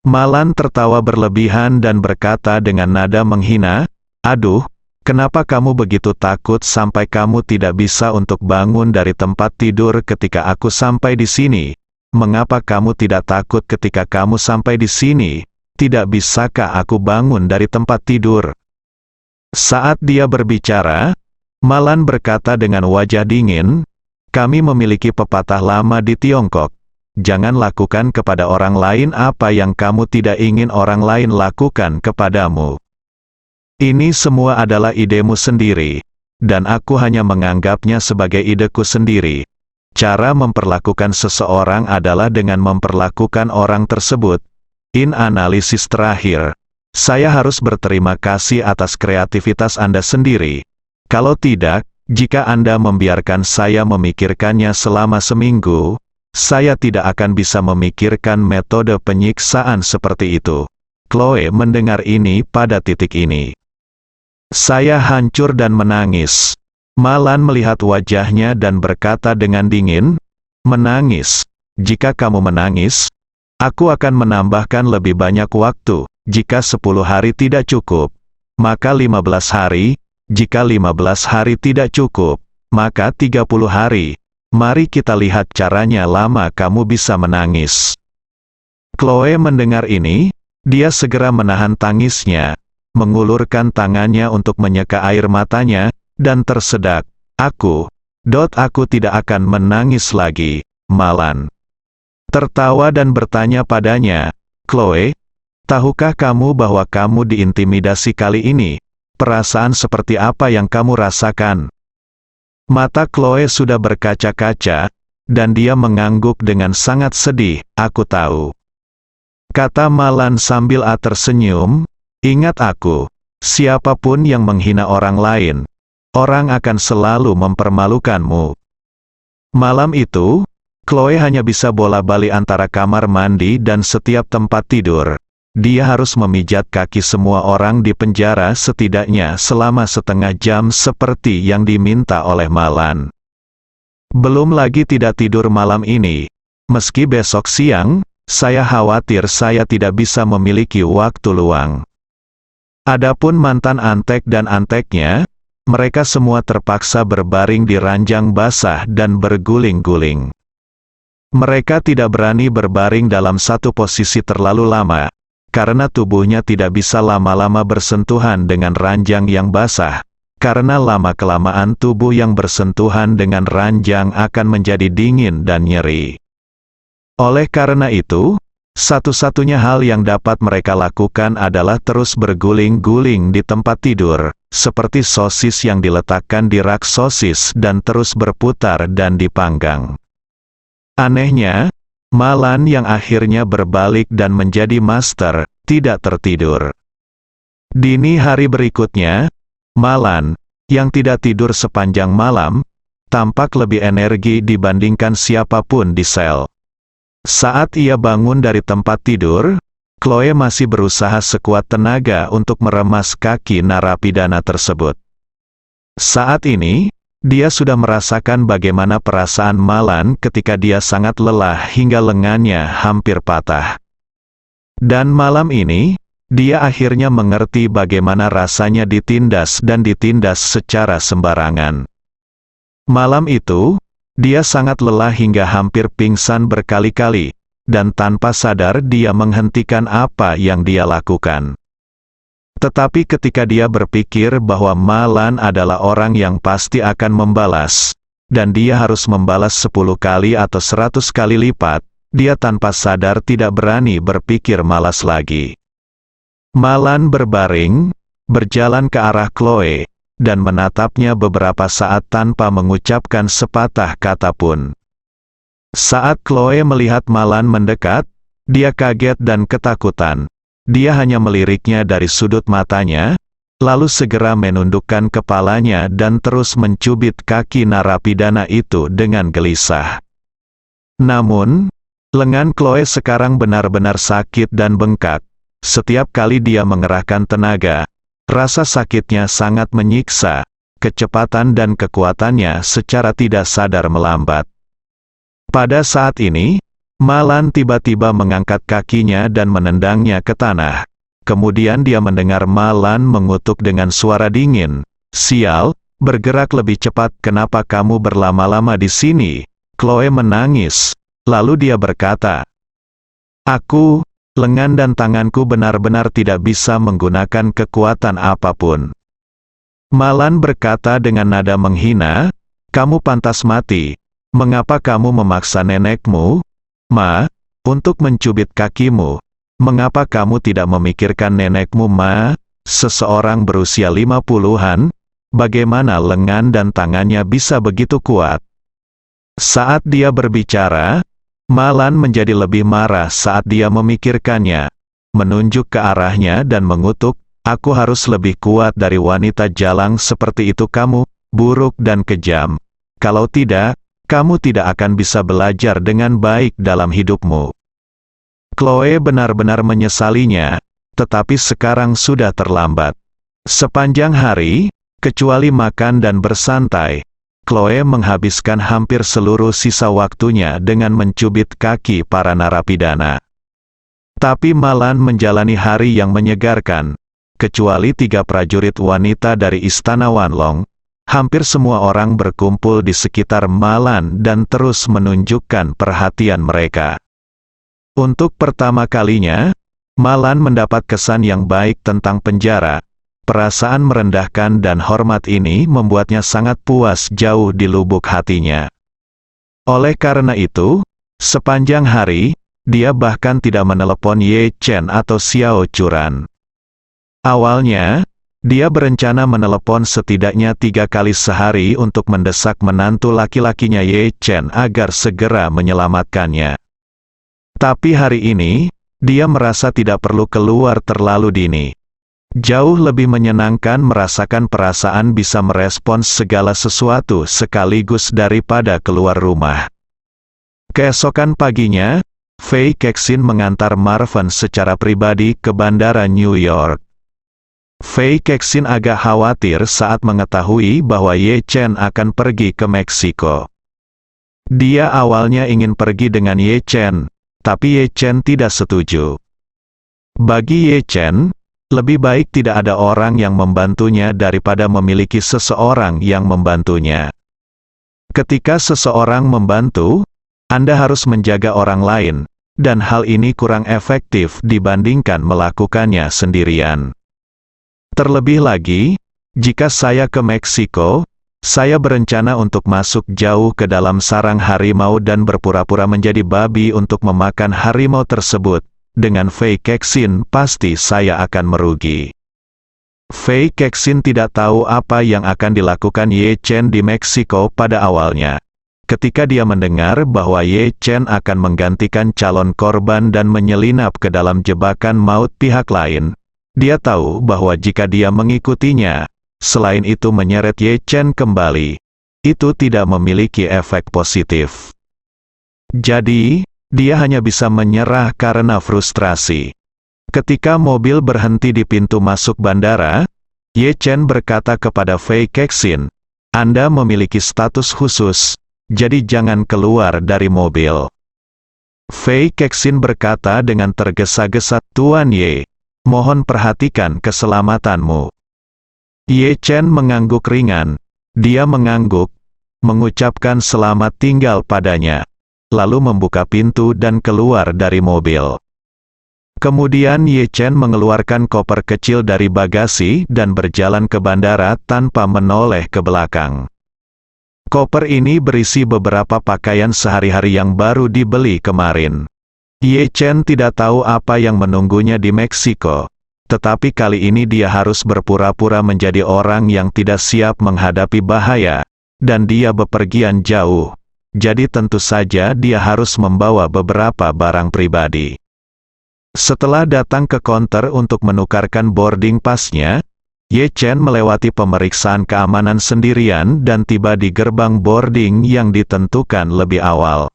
Malan tertawa berlebihan dan berkata dengan nada menghina, "Aduh, Kenapa kamu begitu takut sampai kamu tidak bisa untuk bangun dari tempat tidur ketika aku sampai di sini? Mengapa kamu tidak takut ketika kamu sampai di sini? Tidak bisakah aku bangun dari tempat tidur?" Saat dia berbicara, Malan berkata dengan wajah dingin, "Kami memiliki pepatah lama di Tiongkok. Jangan lakukan kepada orang lain apa yang kamu tidak ingin orang lain lakukan kepadamu. Ini semua adalah idemu sendiri, dan aku hanya menganggapnya sebagai ideku sendiri. Cara memperlakukan seseorang adalah dengan memperlakukan orang tersebut. In analisis terakhir, saya harus berterima kasih atas kreativitas Anda sendiri. Kalau tidak, jika Anda membiarkan saya memikirkannya selama seminggu, saya tidak akan bisa memikirkan metode penyiksaan seperti itu." Chloe mendengar ini pada titik ini. "Saya hancur dan menangis." Malan melihat wajahnya dan berkata dengan dingin, "Menangis? Jika kamu menangis, aku akan menambahkan lebih banyak waktu. Jika 10 hari tidak cukup, maka 15 hari. Jika 15 hari tidak cukup, maka 30 hari. Mari kita lihat caranya lama kamu bisa menangis." Chloe mendengar ini, dia segera menahan tangisnya, mengulurkan tangannya untuk menyeka air matanya, dan tersedak. Aku tidak akan menangis lagi." Malan tertawa dan bertanya padanya, "Chloe, tahukah kamu bahwa kamu diintimidasi kali ini? Perasaan seperti apa yang kamu rasakan?" Mata Chloe sudah berkaca-kaca, dan dia mengangguk dengan sangat sedih. "Aku tahu," kata Malan sambil tersenyum. "Ingat aku, siapapun yang menghina orang lain, orang akan selalu mempermalukanmu." Malam itu, Chloe hanya bisa bola-balik antara kamar mandi dan setiap tempat tidur. Dia harus memijat kaki semua orang di penjara setidaknya selama setengah jam seperti yang diminta oleh Malan. Belum lagi tidak tidur malam ini. Meski besok siang, saya khawatir saya tidak bisa memiliki waktu luang. Adapun mantan antek dan anteknya, mereka semua terpaksa berbaring di ranjang basah dan berguling-guling. Mereka tidak berani berbaring dalam satu posisi terlalu lama, karena tubuhnya tidak bisa lama-lama bersentuhan dengan ranjang yang basah, karena lama-kelamaan tubuh yang bersentuhan dengan ranjang akan menjadi dingin dan nyeri. Oleh karena itu, satu-satunya hal yang dapat mereka lakukan adalah terus berguling-guling di tempat tidur, seperti sosis yang diletakkan di rak sosis dan terus berputar dan dipanggang. Anehnya, Malan yang akhirnya berbalik dan menjadi master, tidak tertidur. Dini hari berikutnya, Malan, yang tidak tidur sepanjang malam, tampak lebih energi dibandingkan siapapun di sel. Saat ia bangun dari tempat tidur, Chloe masih berusaha sekuat tenaga untuk meremas kaki narapidana tersebut. Saat ini, dia sudah merasakan bagaimana perasaan Malan ketika dia sangat lelah hingga lengannya hampir patah. Dan malam ini, dia akhirnya mengerti bagaimana rasanya ditindas dan ditindas secara sembarangan. Malam itu, dia sangat lelah hingga hampir pingsan berkali-kali, dan tanpa sadar dia menghentikan apa yang dia lakukan. Tetapi ketika dia berpikir bahwa Malan adalah orang yang pasti akan membalas, dan dia harus membalas 10 kali atau 100 kali lipat, dia tanpa sadar tidak berani berpikir malas lagi. Malan berbaring, berjalan ke arah Chloe, dan menatapnya beberapa saat tanpa mengucapkan sepatah kata pun. Saat Chloe melihat Malan mendekat, dia kaget dan ketakutan. Dia hanya meliriknya dari sudut matanya, lalu segera menundukkan kepalanya dan terus mencubit kaki narapidana itu dengan gelisah. Namun, lengan Chloe sekarang benar-benar sakit dan bengkak. Setiap kali dia mengerahkan tenaga, rasa sakitnya sangat menyiksa, kecepatan dan kekuatannya secara tidak sadar melambat. Pada saat ini, Malan tiba-tiba mengangkat kakinya dan menendangnya ke tanah. Kemudian dia mendengar Malan mengutuk dengan suara dingin, Sial, bergerak lebih cepat, kenapa kamu berlama-lama di sini? Chloe menangis. Lalu dia berkata, aku, lengan dan tanganku benar-benar tidak bisa menggunakan kekuatan apapun. Malan berkata dengan nada menghina, kamu pantas mati. Mengapa kamu memaksa nenekmu, Ma, untuk mencubit kakimu? Mengapa kamu tidak memikirkan nenekmu, Ma? Seseorang berusia 50-an, bagaimana lengan dan tangannya bisa begitu kuat? Saat dia berbicara, Malan menjadi lebih marah saat dia memikirkannya, menunjuk ke arahnya dan mengutuk, aku harus lebih kuat dari wanita jalang seperti itu, kamu buruk dan kejam. Kalau tidak, kamu tidak akan bisa belajar dengan baik dalam hidupmu. Chloe benar-benar menyesalinya, tetapi sekarang sudah terlambat. Sepanjang hari, kecuali makan dan bersantai, Chloe menghabiskan hampir seluruh sisa waktunya dengan mencubit kaki para narapidana. Tapi Malan menjalani hari yang menyegarkan. Kecuali 3 prajurit wanita dari Istana Wanlong, hampir semua orang berkumpul di sekitar Malan dan terus menunjukkan perhatian mereka. Untuk pertama kalinya, Malan mendapat kesan yang baik tentang penjara. Perasaan merendahkan dan hormat ini membuatnya sangat puas jauh di lubuk hatinya. Oleh karena itu, sepanjang hari, dia bahkan tidak menelepon Ye Chen atau Xiao Churan. Awalnya, dia berencana menelepon setidaknya 3 kali sehari untuk mendesak menantu laki-lakinya Ye Chen agar segera menyelamatkannya. Tapi hari ini, dia merasa tidak perlu keluar terlalu dini. Jauh lebih menyenangkan merasakan perasaan bisa merespons segala sesuatu sekaligus daripada keluar rumah. Keesokan paginya, Fei Kexin mengantar Marvin secara pribadi ke bandara New York. Fei Kexin agak khawatir saat mengetahui bahwa Ye Chen akan pergi ke Meksiko. Dia awalnya ingin pergi dengan Ye Chen, tapi Ye Chen tidak setuju. Bagi Ye Chen, lebih baik tidak ada orang yang membantunya daripada memiliki seseorang yang membantunya. Ketika seseorang membantu, Anda harus menjaga orang lain, dan hal ini kurang efektif dibandingkan melakukannya sendirian. Terlebih lagi, jika saya ke Meksiko, saya berencana untuk masuk jauh ke dalam sarang harimau dan berpura-pura menjadi babi untuk memakan harimau tersebut. Dengan Fei Kexin, pasti saya akan merugi. Fei Kexin tidak tahu apa yang akan dilakukan Ye Chen di Meksiko pada awalnya. Ketika dia mendengar bahwa Ye Chen akan menggantikan calon korban dan menyelinap ke dalam jebakan maut pihak lain, dia tahu bahwa jika dia mengikutinya, selain itu menyeret Ye Chen kembali, itu tidak memiliki efek positif. Jadi, dia hanya bisa menyerah karena frustrasi. Ketika mobil berhenti di pintu masuk bandara, Ye Chen berkata kepada Fei Kexin, Anda memiliki status khusus, jadi jangan keluar dari mobil. Fei Kexin berkata dengan tergesa-gesa, Tuan Ye, mohon perhatikan keselamatanmu. Ye Chen mengangguk ringan. Dia mengangguk, mengucapkan selamat tinggal padanya, lalu membuka pintu dan keluar dari mobil. Kemudian Ye Chen mengeluarkan koper kecil dari bagasi dan berjalan ke bandara tanpa menoleh ke belakang. Koper ini berisi beberapa pakaian sehari-hari yang baru dibeli kemarin. Ye Chen tidak tahu apa yang menunggunya di Meksiko, tetapi kali ini dia harus berpura-pura menjadi orang yang tidak siap menghadapi bahaya, dan dia bepergian jauh. Jadi tentu saja dia harus membawa beberapa barang pribadi. Setelah datang ke konter untuk menukarkan boarding pass-nya, Ye Chen melewati pemeriksaan keamanan sendirian dan tiba di gerbang boarding yang ditentukan lebih awal.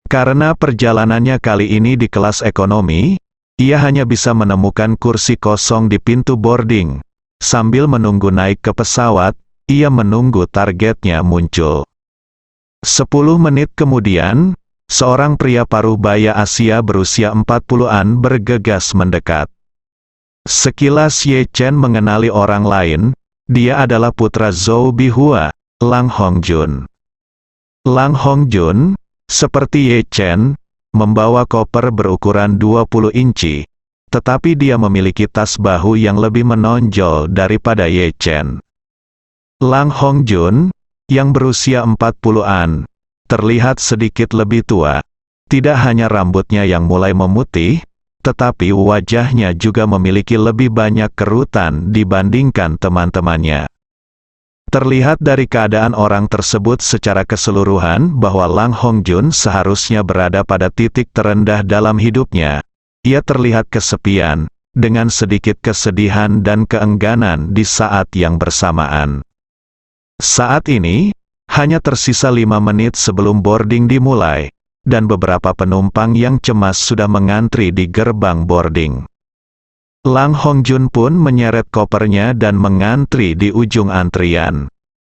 Karena perjalanannya kali ini di kelas ekonomi, ia hanya bisa menemukan kursi kosong di pintu boarding. Sambil menunggu naik ke pesawat, ia menunggu targetnya muncul. 10 menit kemudian, seorang pria paruh baya Asia berusia 40-an bergegas mendekat. Sekilas Ye Chen mengenali orang lain, Dia adalah putra Zhou Bihua, Lang Hongjun. Lang Hongjun, seperti Ye Chen, membawa koper berukuran 20 inci, tetapi dia memiliki tas bahu yang lebih menonjol daripada Ye Chen. Lang Hongjun, yang berusia 40-an, terlihat sedikit lebih tua. Tidak hanya rambutnya yang mulai memutih, tetapi wajahnya juga memiliki lebih banyak kerutan dibandingkan teman-temannya. Terlihat dari keadaan orang tersebut secara keseluruhan bahwa Lang Hongjun seharusnya berada pada titik terendah dalam hidupnya. Ia terlihat kesepian, dengan sedikit kesedihan dan keengganan di saat yang bersamaan. Saat ini, hanya tersisa 5 menit sebelum boarding dimulai, dan beberapa penumpang yang cemas sudah mengantri di gerbang boarding. Lang Hongjun pun menyeret kopernya dan mengantri di ujung antrian.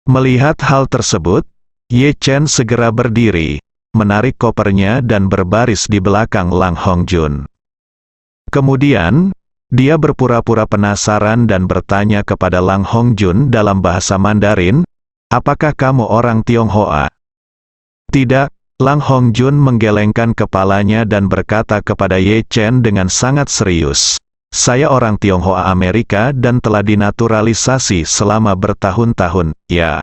Melihat hal tersebut, Ye Chen segera berdiri, menarik kopernya dan berbaris di belakang Lang Hongjun. Kemudian, dia berpura-pura penasaran dan bertanya kepada Lang Hongjun dalam bahasa Mandarin, "Apakah kamu orang Tionghoa?" "Tidak," Lang Hongjun menggelengkan kepalanya dan berkata kepada Ye Chen dengan sangat serius, "Saya orang Tionghoa Amerika dan telah dinaturalisasi selama bertahun-tahun, ya."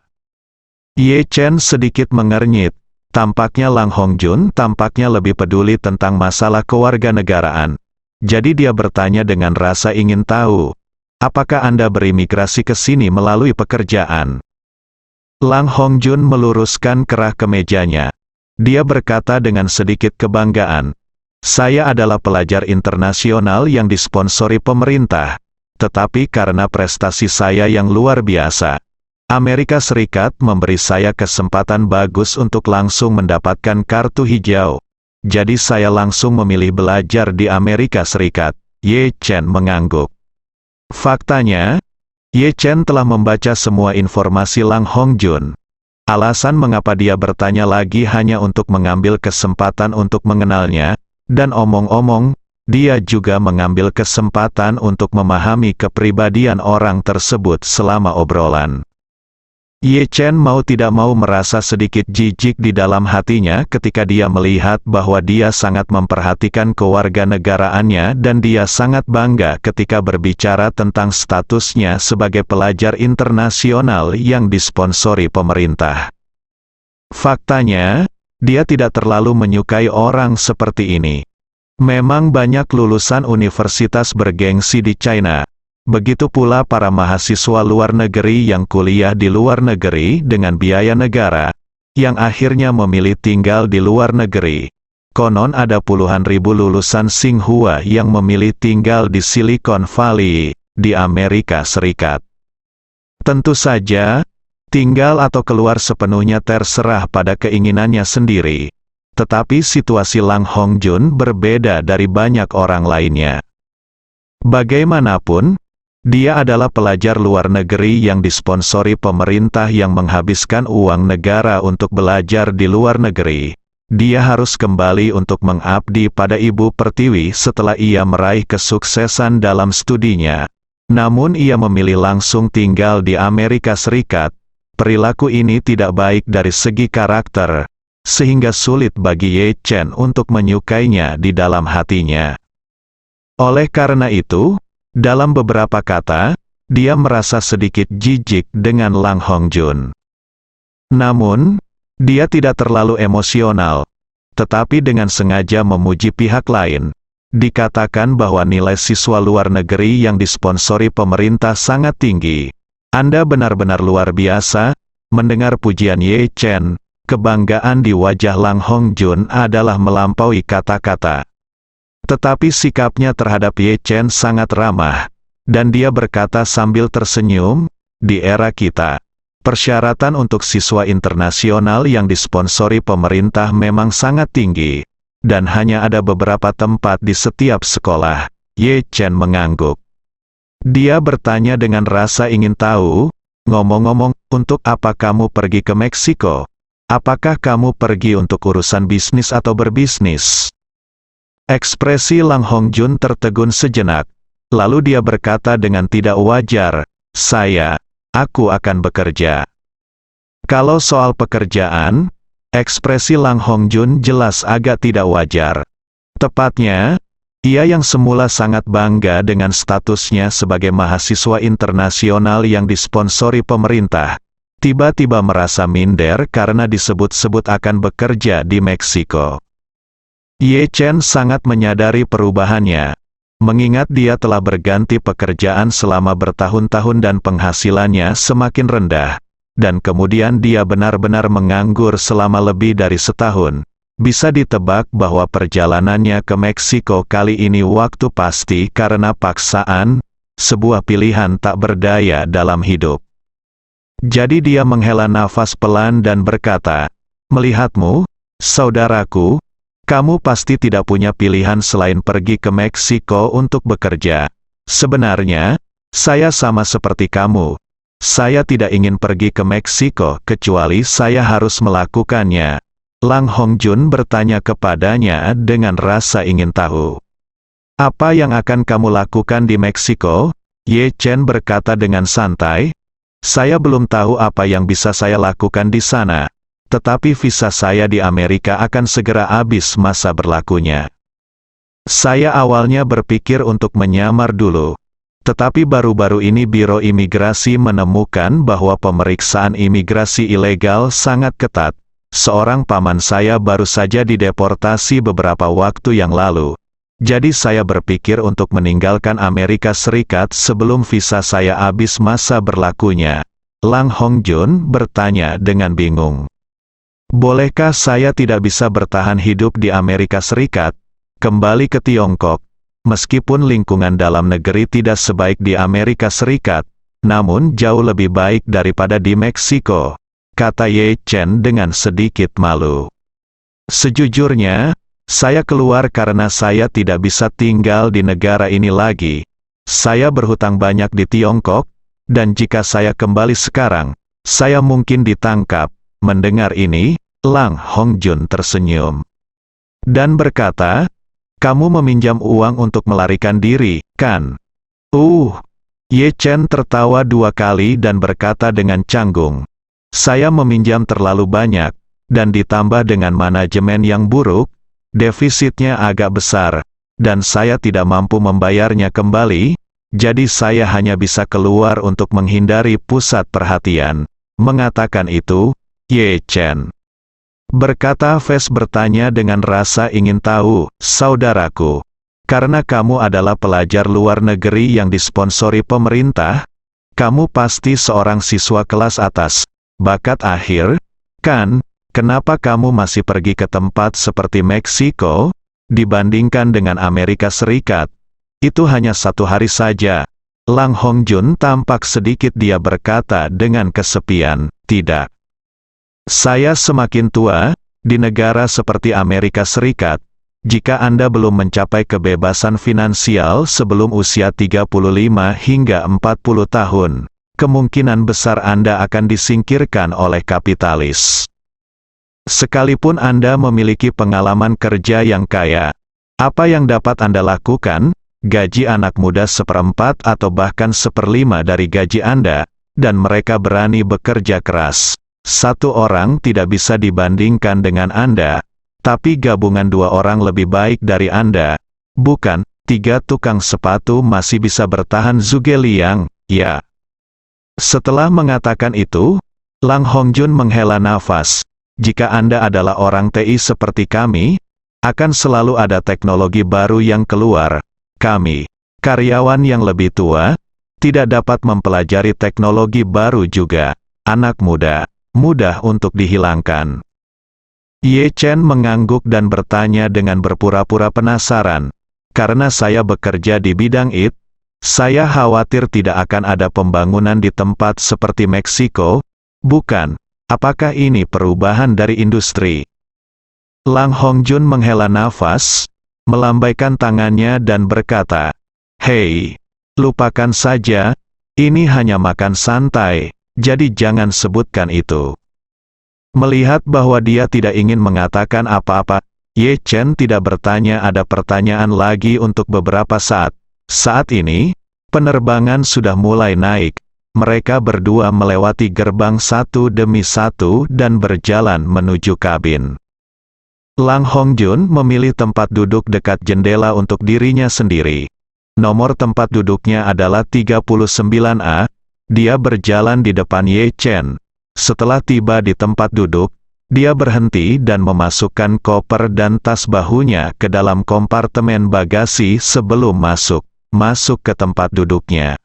Ye Chen sedikit mengernyit. Tampaknya Lang Hongjun tampaknya lebih peduli tentang masalah kewarganegaraan. Jadi dia bertanya dengan rasa ingin tahu, "Apakah Anda berimigrasi ke sini melalui pekerjaan?" Lang Hongjun meluruskan kerah kemejanya. Dia berkata dengan sedikit kebanggaan, "Saya adalah pelajar internasional yang disponsori pemerintah, tetapi karena prestasi saya yang luar biasa, Amerika Serikat memberi saya kesempatan bagus untuk langsung mendapatkan kartu hijau. Jadi saya langsung memilih belajar di Amerika Serikat." Ye Chen mengangguk. Faktanya, Ye Chen telah membaca semua informasi Lang Hongjun. Alasan mengapa dia bertanya lagi hanya untuk mengambil kesempatan untuk mengenalnya, dan omong-omong, dia juga mengambil kesempatan untuk memahami kepribadian orang tersebut selama obrolan. Ye Chen mau tidak mau merasa sedikit jijik di dalam hatinya ketika dia melihat bahwa dia sangat memperhatikan kewarganegaraannya dan dia sangat bangga ketika berbicara tentang statusnya sebagai pelajar internasional yang disponsori pemerintah. Faktanya, dia tidak terlalu menyukai orang seperti ini. Memang banyak lulusan universitas bergengsi di China. Begitu pula para mahasiswa luar negeri yang kuliah di luar negeri dengan biaya negara, yang akhirnya memilih tinggal di luar negeri. Konon ada puluhan ribu lulusan Tsinghua yang memilih tinggal di Silicon Valley, di Amerika Serikat. Tentu saja, tinggal atau keluar sepenuhnya terserah pada keinginannya sendiri. Tetapi situasi Lang Hongjun berbeda dari banyak orang lainnya. Bagaimanapun, dia adalah pelajar luar negeri yang disponsori pemerintah yang menghabiskan uang negara untuk belajar di luar negeri. Dia harus kembali untuk mengabdi pada Ibu Pertiwi setelah ia meraih kesuksesan dalam studinya. Namun ia memilih langsung tinggal di Amerika Serikat. Perilaku ini tidak baik dari segi karakter, sehingga sulit bagi Ye Chen untuk menyukainya di dalam hatinya. Oleh karena itu, dalam beberapa kata, dia merasa sedikit jijik dengan Lang Hongjun. Namun, dia tidak terlalu emosional, tetapi dengan sengaja memuji pihak lain. Dikatakan bahwa nilai siswa luar negeri yang disponsori pemerintah sangat tinggi. Anda benar-benar luar biasa. Mendengar pujian Ye Chen, kebanggaan di wajah Lang Hongjun adalah melampaui kata-kata. Tetapi sikapnya terhadap Ye Chen sangat ramah, dan dia berkata sambil tersenyum, "Di era kita, persyaratan untuk siswa internasional yang disponsori pemerintah memang sangat tinggi, dan hanya ada beberapa tempat di setiap sekolah." Ye Chen mengangguk. Dia bertanya dengan rasa ingin tahu, "Ngomong-ngomong, untuk apa kamu pergi ke Meksiko? Apakah kamu pergi untuk urusan bisnis atau berbisnis?" Ekspresi Lang Hongjun tertegun sejenak. Lalu dia berkata dengan tidak wajar, Aku akan bekerja. Kalau soal pekerjaan, ekspresi Lang Hongjun jelas agak tidak wajar. Tepatnya, ia yang semula sangat bangga dengan statusnya sebagai mahasiswa internasional yang disponsori pemerintah, tiba-tiba merasa minder karena disebut-sebut akan bekerja di Meksiko. Ye Chen sangat menyadari perubahannya, mengingat dia telah berganti pekerjaan selama bertahun-tahun dan penghasilannya semakin rendah, dan kemudian dia benar-benar menganggur selama lebih dari setahun. Bisa ditebak bahwa perjalanannya ke Meksiko kali ini waktu pasti karena paksaan, sebuah pilihan tak berdaya dalam hidup. Jadi dia menghela nafas pelan dan berkata, "Melihatmu, saudaraku, kamu pasti tidak punya pilihan selain pergi ke Meksiko untuk bekerja. Sebenarnya, saya sama seperti kamu. Saya tidak ingin pergi ke Meksiko kecuali saya harus melakukannya." Lang Hongjun bertanya kepadanya dengan rasa ingin tahu. "Apa yang akan kamu lakukan di Meksiko?" Ye Chen berkata dengan santai, "Saya belum tahu apa yang bisa saya lakukan di sana. Tetapi visa saya di Amerika akan segera habis masa berlakunya. Saya awalnya berpikir untuk menyamar dulu. Tetapi baru-baru ini Biro Imigrasi menemukan bahwa pemeriksaan imigrasi ilegal sangat ketat. Seorang paman saya baru saja dideportasi beberapa waktu yang lalu. Jadi saya berpikir untuk meninggalkan Amerika Serikat sebelum visa saya habis masa berlakunya." Lang Hongjun bertanya dengan bingung. "Bolehkah saya tidak bisa bertahan hidup di Amerika Serikat? Kembali ke Tiongkok. Meskipun lingkungan dalam negeri tidak sebaik di Amerika Serikat, namun jauh lebih baik daripada di Meksiko," kata Ye Chen dengan sedikit malu. "Sejujurnya, saya keluar karena saya tidak bisa tinggal di negara ini lagi. Saya berhutang banyak di Tiongkok, dan jika saya kembali sekarang, saya mungkin ditangkap." Mendengar ini, Lang Hongjun tersenyum dan berkata, "Kamu meminjam uang untuk melarikan diri, kan?" Ye Chen tertawa 2 kali dan berkata dengan canggung, "Saya meminjam terlalu banyak, dan ditambah dengan manajemen yang buruk, defisitnya agak besar, dan saya tidak mampu membayarnya kembali, jadi saya hanya bisa keluar untuk menghindari pusat perhatian." Mengatakan itu, Ye Chen berkata, "Ves bertanya dengan rasa ingin tahu, saudaraku, karena kamu adalah pelajar luar negeri yang disponsori pemerintah, kamu pasti seorang siswa kelas atas, bakat akhir, kan? Kenapa kamu masih pergi ke tempat seperti Meksiko? Dibandingkan dengan Amerika Serikat, itu hanya 1 hari saja." Lang Hongjun tampak sedikit dia berkata dengan kesepian, "Tidak. Saya semakin tua, di negara seperti Amerika Serikat, jika Anda belum mencapai kebebasan finansial sebelum usia 35 hingga 40 tahun, kemungkinan besar Anda akan disingkirkan oleh kapitalis. Sekalipun Anda memiliki pengalaman kerja yang kaya, apa yang dapat Anda lakukan? Gaji anak muda 1/4 atau bahkan 1/5 dari gaji Anda, dan mereka berani bekerja keras. 1 orang tidak bisa dibandingkan dengan Anda, tapi gabungan 2 orang lebih baik dari Anda. Bukan, 3 tukang sepatu masih bisa bertahan." Zhuge Liang, ya. Setelah mengatakan itu, Lang Hongjun menghela nafas. "Jika Anda adalah orang TI seperti kami, akan selalu ada teknologi baru yang keluar. Kami, karyawan yang lebih tua, tidak dapat mempelajari teknologi baru juga. Anak muda, mudah untuk dihilangkan." Ye Chen mengangguk dan bertanya dengan berpura-pura penasaran, "Karena saya bekerja di bidang IT, saya khawatir tidak akan ada pembangunan di tempat seperti Meksiko, bukan? Apakah ini perubahan dari industri?" Lang Hongjun menghela nafas, melambaikan tangannya dan berkata, "Hei, lupakan saja, ini hanya makan santai, jadi jangan sebutkan itu." Melihat bahwa dia tidak ingin mengatakan apa-apa, Ye Chen tidak bertanya ada pertanyaan lagi untuk beberapa saat. Saat ini, penerbangan sudah mulai naik, mereka berdua melewati gerbang satu demi satu dan berjalan menuju kabin. Lang Hongjun memilih tempat duduk dekat jendela untuk dirinya sendiri. Nomor tempat duduknya adalah 39A. Dia berjalan di depan Ye Chen. Setelah tiba di tempat duduk, dia berhenti dan memasukkan koper dan tas bahunya ke dalam kompartemen bagasi sebelum masuk ke tempat duduknya.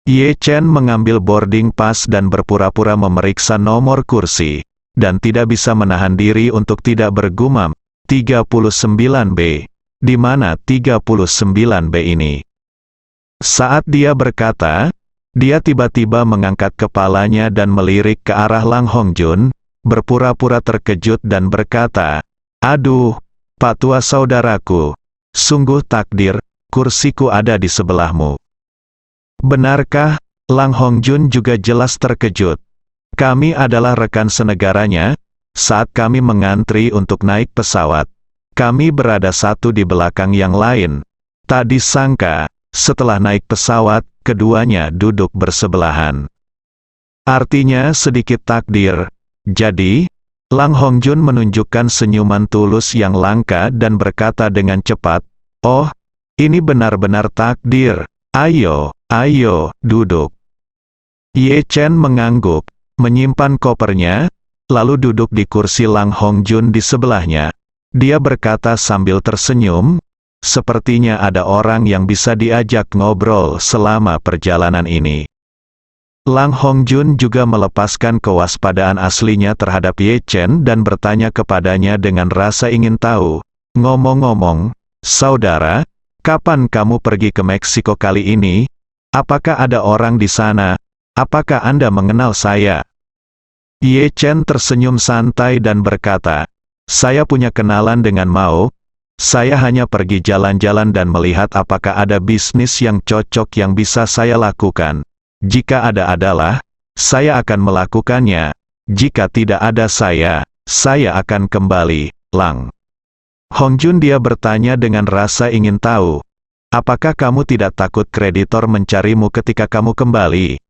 Ye Chen mengambil boarding pass dan berpura-pura memeriksa nomor kursi, dan tidak bisa menahan diri untuk tidak bergumam, 39B. Di mana 39B ini? Saat dia berkata, dia tiba-tiba mengangkat kepalanya dan melirik ke arah Lang Hongjun, berpura-pura terkejut dan berkata, "Aduh, Pak Tua saudaraku, sungguh takdir, kursiku ada di sebelahmu." Benarkah? Lang Hongjun juga jelas terkejut. Kami adalah rekan senegaranya. Saat kami mengantri untuk naik pesawat, kami berada satu di belakang yang lain. Tak disangka, setelah naik pesawat, keduanya duduk bersebelahan. Artinya sedikit takdir. Jadi, Lang Hongjun menunjukkan senyuman tulus yang langka dan berkata dengan cepat, "Oh, ini benar-benar takdir. Ayo, duduk." Ye Chen mengangguk, menyimpan kopernya, lalu duduk di kursi Lang Hongjun di sebelahnya. Dia berkata sambil tersenyum, "Sepertinya ada orang yang bisa diajak ngobrol selama perjalanan ini." Lang Hongjun juga melepaskan kewaspadaan aslinya terhadap Ye Chen dan bertanya kepadanya dengan rasa ingin tahu, "Ngomong-ngomong, saudara, kapan kamu pergi ke Meksiko kali ini? Apakah ada orang di sana? Apakah Anda mengenal saya?" Ye Chen tersenyum santai dan berkata, "Saya punya kenalan dengan Mao. Saya hanya pergi jalan-jalan dan melihat apakah ada bisnis yang cocok yang bisa saya lakukan. Jika adalah, saya akan melakukannya. Jika tidak ada saya akan kembali." Lang Hongjun dia bertanya dengan rasa ingin tahu, "Apakah kamu tidak takut kreditor mencarimu ketika kamu kembali?"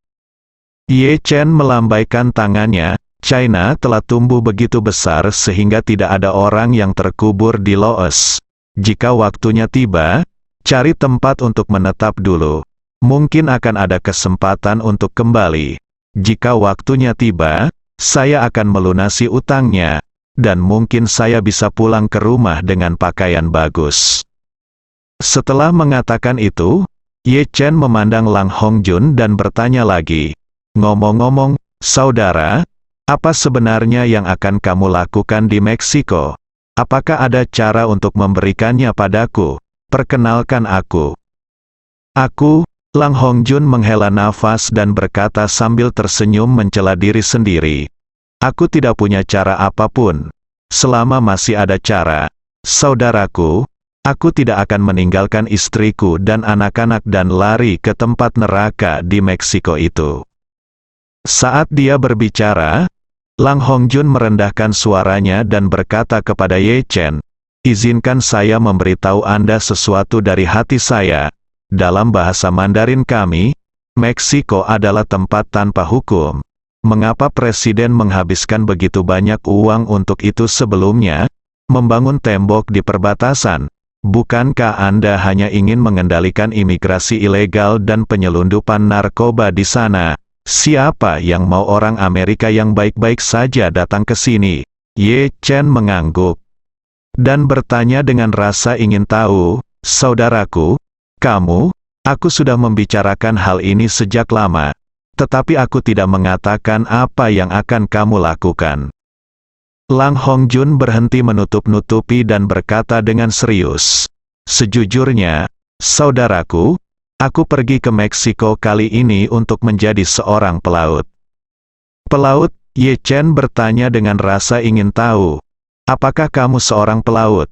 Ye Chen melambaikan tangannya. China telah tumbuh begitu besar sehingga tidak ada orang yang terkubur di Laos. Jika waktunya tiba, cari tempat untuk menetap dulu. Mungkin akan ada kesempatan untuk kembali. Jika waktunya tiba, saya akan melunasi utangnya, dan mungkin saya bisa pulang ke rumah dengan pakaian bagus. Setelah mengatakan itu, Ye Chen memandang Lang Hongjun dan bertanya lagi, "Ngomong-ngomong, saudara, apa sebenarnya yang akan kamu lakukan di Meksiko? Apakah ada cara untuk memberikannya padaku? Perkenalkan aku." Lang Hongjun menghela nafas dan berkata sambil tersenyum mencela diri sendiri, "Aku tidak punya cara apapun. Selama masih ada cara, saudaraku, aku tidak akan meninggalkan istriku dan anak-anak dan lari ke tempat neraka di Meksiko itu." Saat dia berbicara, Lang Hongjun merendahkan suaranya dan berkata kepada Ye Chen, "Izinkan saya memberitahu Anda sesuatu dari hati saya. Dalam bahasa Mandarin kami, Meksiko adalah tempat tanpa hukum. Mengapa Presiden menghabiskan begitu banyak uang untuk itu sebelumnya? Membangun tembok di perbatasan. Bukankah Anda hanya ingin mengendalikan imigrasi ilegal dan penyelundupan narkoba di sana? Siapa yang mau orang Amerika yang baik-baik saja datang ke sini?" Ye Chen mengangguk dan bertanya dengan rasa ingin tahu, "Saudaraku, aku sudah membicarakan hal ini sejak lama, tetapi aku tidak mengatakan apa yang akan kamu lakukan." Lang Hongjun berhenti menutup-nutupi dan berkata dengan serius, "Sejujurnya, saudaraku, aku pergi ke Meksiko kali ini untuk menjadi seorang pelaut." "Pelaut?" Ye Chen bertanya dengan rasa ingin tahu. "Apakah kamu seorang pelaut?"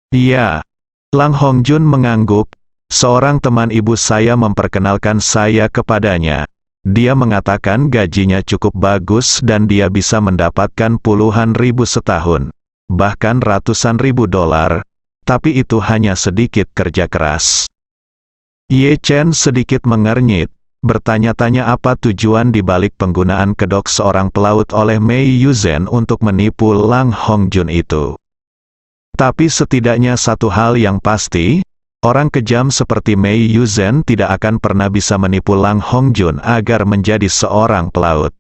"Iya." Lang Hongjun mengangguk. "Seorang teman ibu saya memperkenalkan saya kepadanya. Dia mengatakan gajinya cukup bagus dan dia bisa mendapatkan puluhan ribu setahun, bahkan ratusan ribu dolar, tapi itu hanya sedikit kerja keras." Ye Chen sedikit mengernyit. bertanya-tanya apa tujuan dibalik penggunaan kedok seorang pelaut oleh Mei Yuzhen untuk menipu Lang Hongjun itu. Tapi setidaknya satu hal yang pasti, orang kejam seperti Mei Yuzhen tidak akan pernah bisa menipu Lang Hongjun agar menjadi seorang pelaut.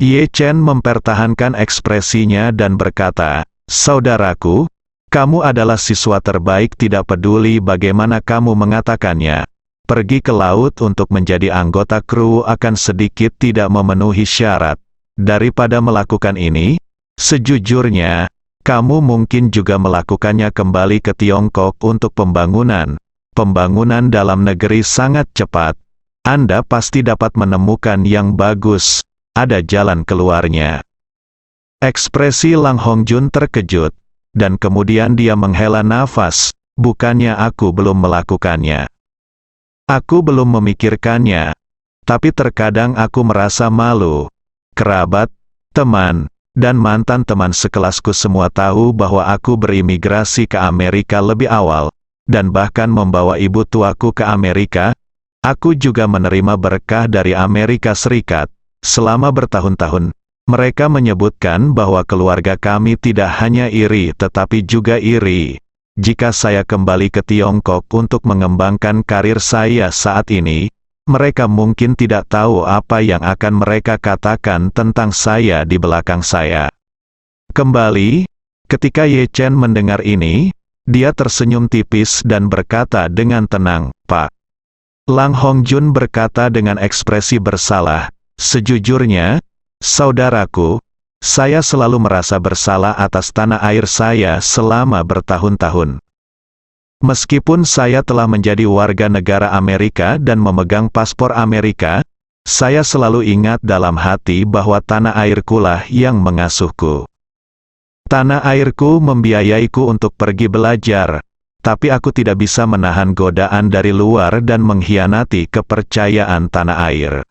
Ye Chen mempertahankan ekspresinya dan berkata, "Saudaraku, kamu adalah siswa terbaik, tidak peduli bagaimana kamu mengatakannya. Pergi ke laut untuk menjadi anggota kru akan sedikit tidak memenuhi syarat. Daripada melakukan ini, sejujurnya, kamu mungkin juga melakukannya kembali ke Tiongkok untuk pembangunan. Pembangunan dalam negeri sangat cepat. Anda pasti dapat menemukan yang bagus. Ada jalan keluarnya." Ekspresi Lang Hongjun terkejut, dan kemudian dia menghela nafas. "Bukannya aku belum melakukannya. Aku belum memikirkannya. Tapi terkadang aku merasa malu. Kerabat, teman, dan mantan teman sekelasku semua tahu bahwa aku berimigrasi ke Amerika lebih awal, dan bahkan membawa ibu tuaku ke Amerika. Aku juga menerima berkah dari Amerika Serikat. Selama bertahun-tahun, mereka menyebutkan bahwa keluarga kami tidak hanya iri tetapi juga iri. Jika saya kembali ke Tiongkok untuk mengembangkan karir saya saat ini, mereka mungkin tidak tahu apa yang akan mereka katakan tentang saya di belakang saya." Kembali, ketika Ye Chen mendengar ini, dia tersenyum tipis dan berkata dengan tenang, "Pak." Lang Hongjun berkata dengan ekspresi bersalah, "Sejujurnya, saudaraku, saya selalu merasa bersalah atas tanah air saya selama bertahun-tahun. Meskipun saya telah menjadi warga negara Amerika dan memegang paspor Amerika, saya selalu ingat dalam hati bahwa tanah airkulah yang mengasuhku. Tanah airku membiayaiku untuk pergi belajar, tapi aku tidak bisa menahan godaan dari luar dan mengkhianati kepercayaan tanah air.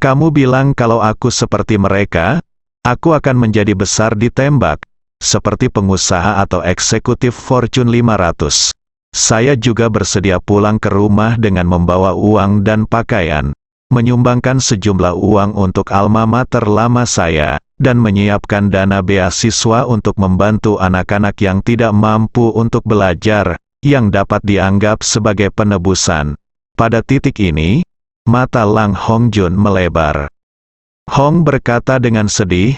Kamu bilang kalau aku seperti mereka, aku akan menjadi besar ditembak, seperti pengusaha atau eksekutif Fortune 500. Saya juga bersedia pulang ke rumah dengan membawa uang dan pakaian, menyumbangkan sejumlah uang untuk alma mater lama saya, dan menyiapkan dana beasiswa untuk membantu anak-anak yang tidak mampu untuk belajar, yang dapat dianggap sebagai penebusan." Pada titik ini, mata Lang Hongjun melebar. Hong berkata dengan sedih,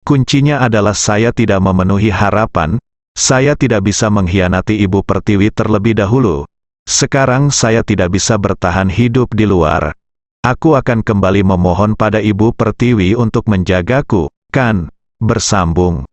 "Kuncinya adalah saya tidak memenuhi harapan, saya tidak bisa mengkhianati Ibu Pertiwi terlebih dahulu. Sekarang saya tidak bisa bertahan hidup di luar. Aku akan kembali memohon pada Ibu Pertiwi untuk menjagaku, kan?" Bersambung.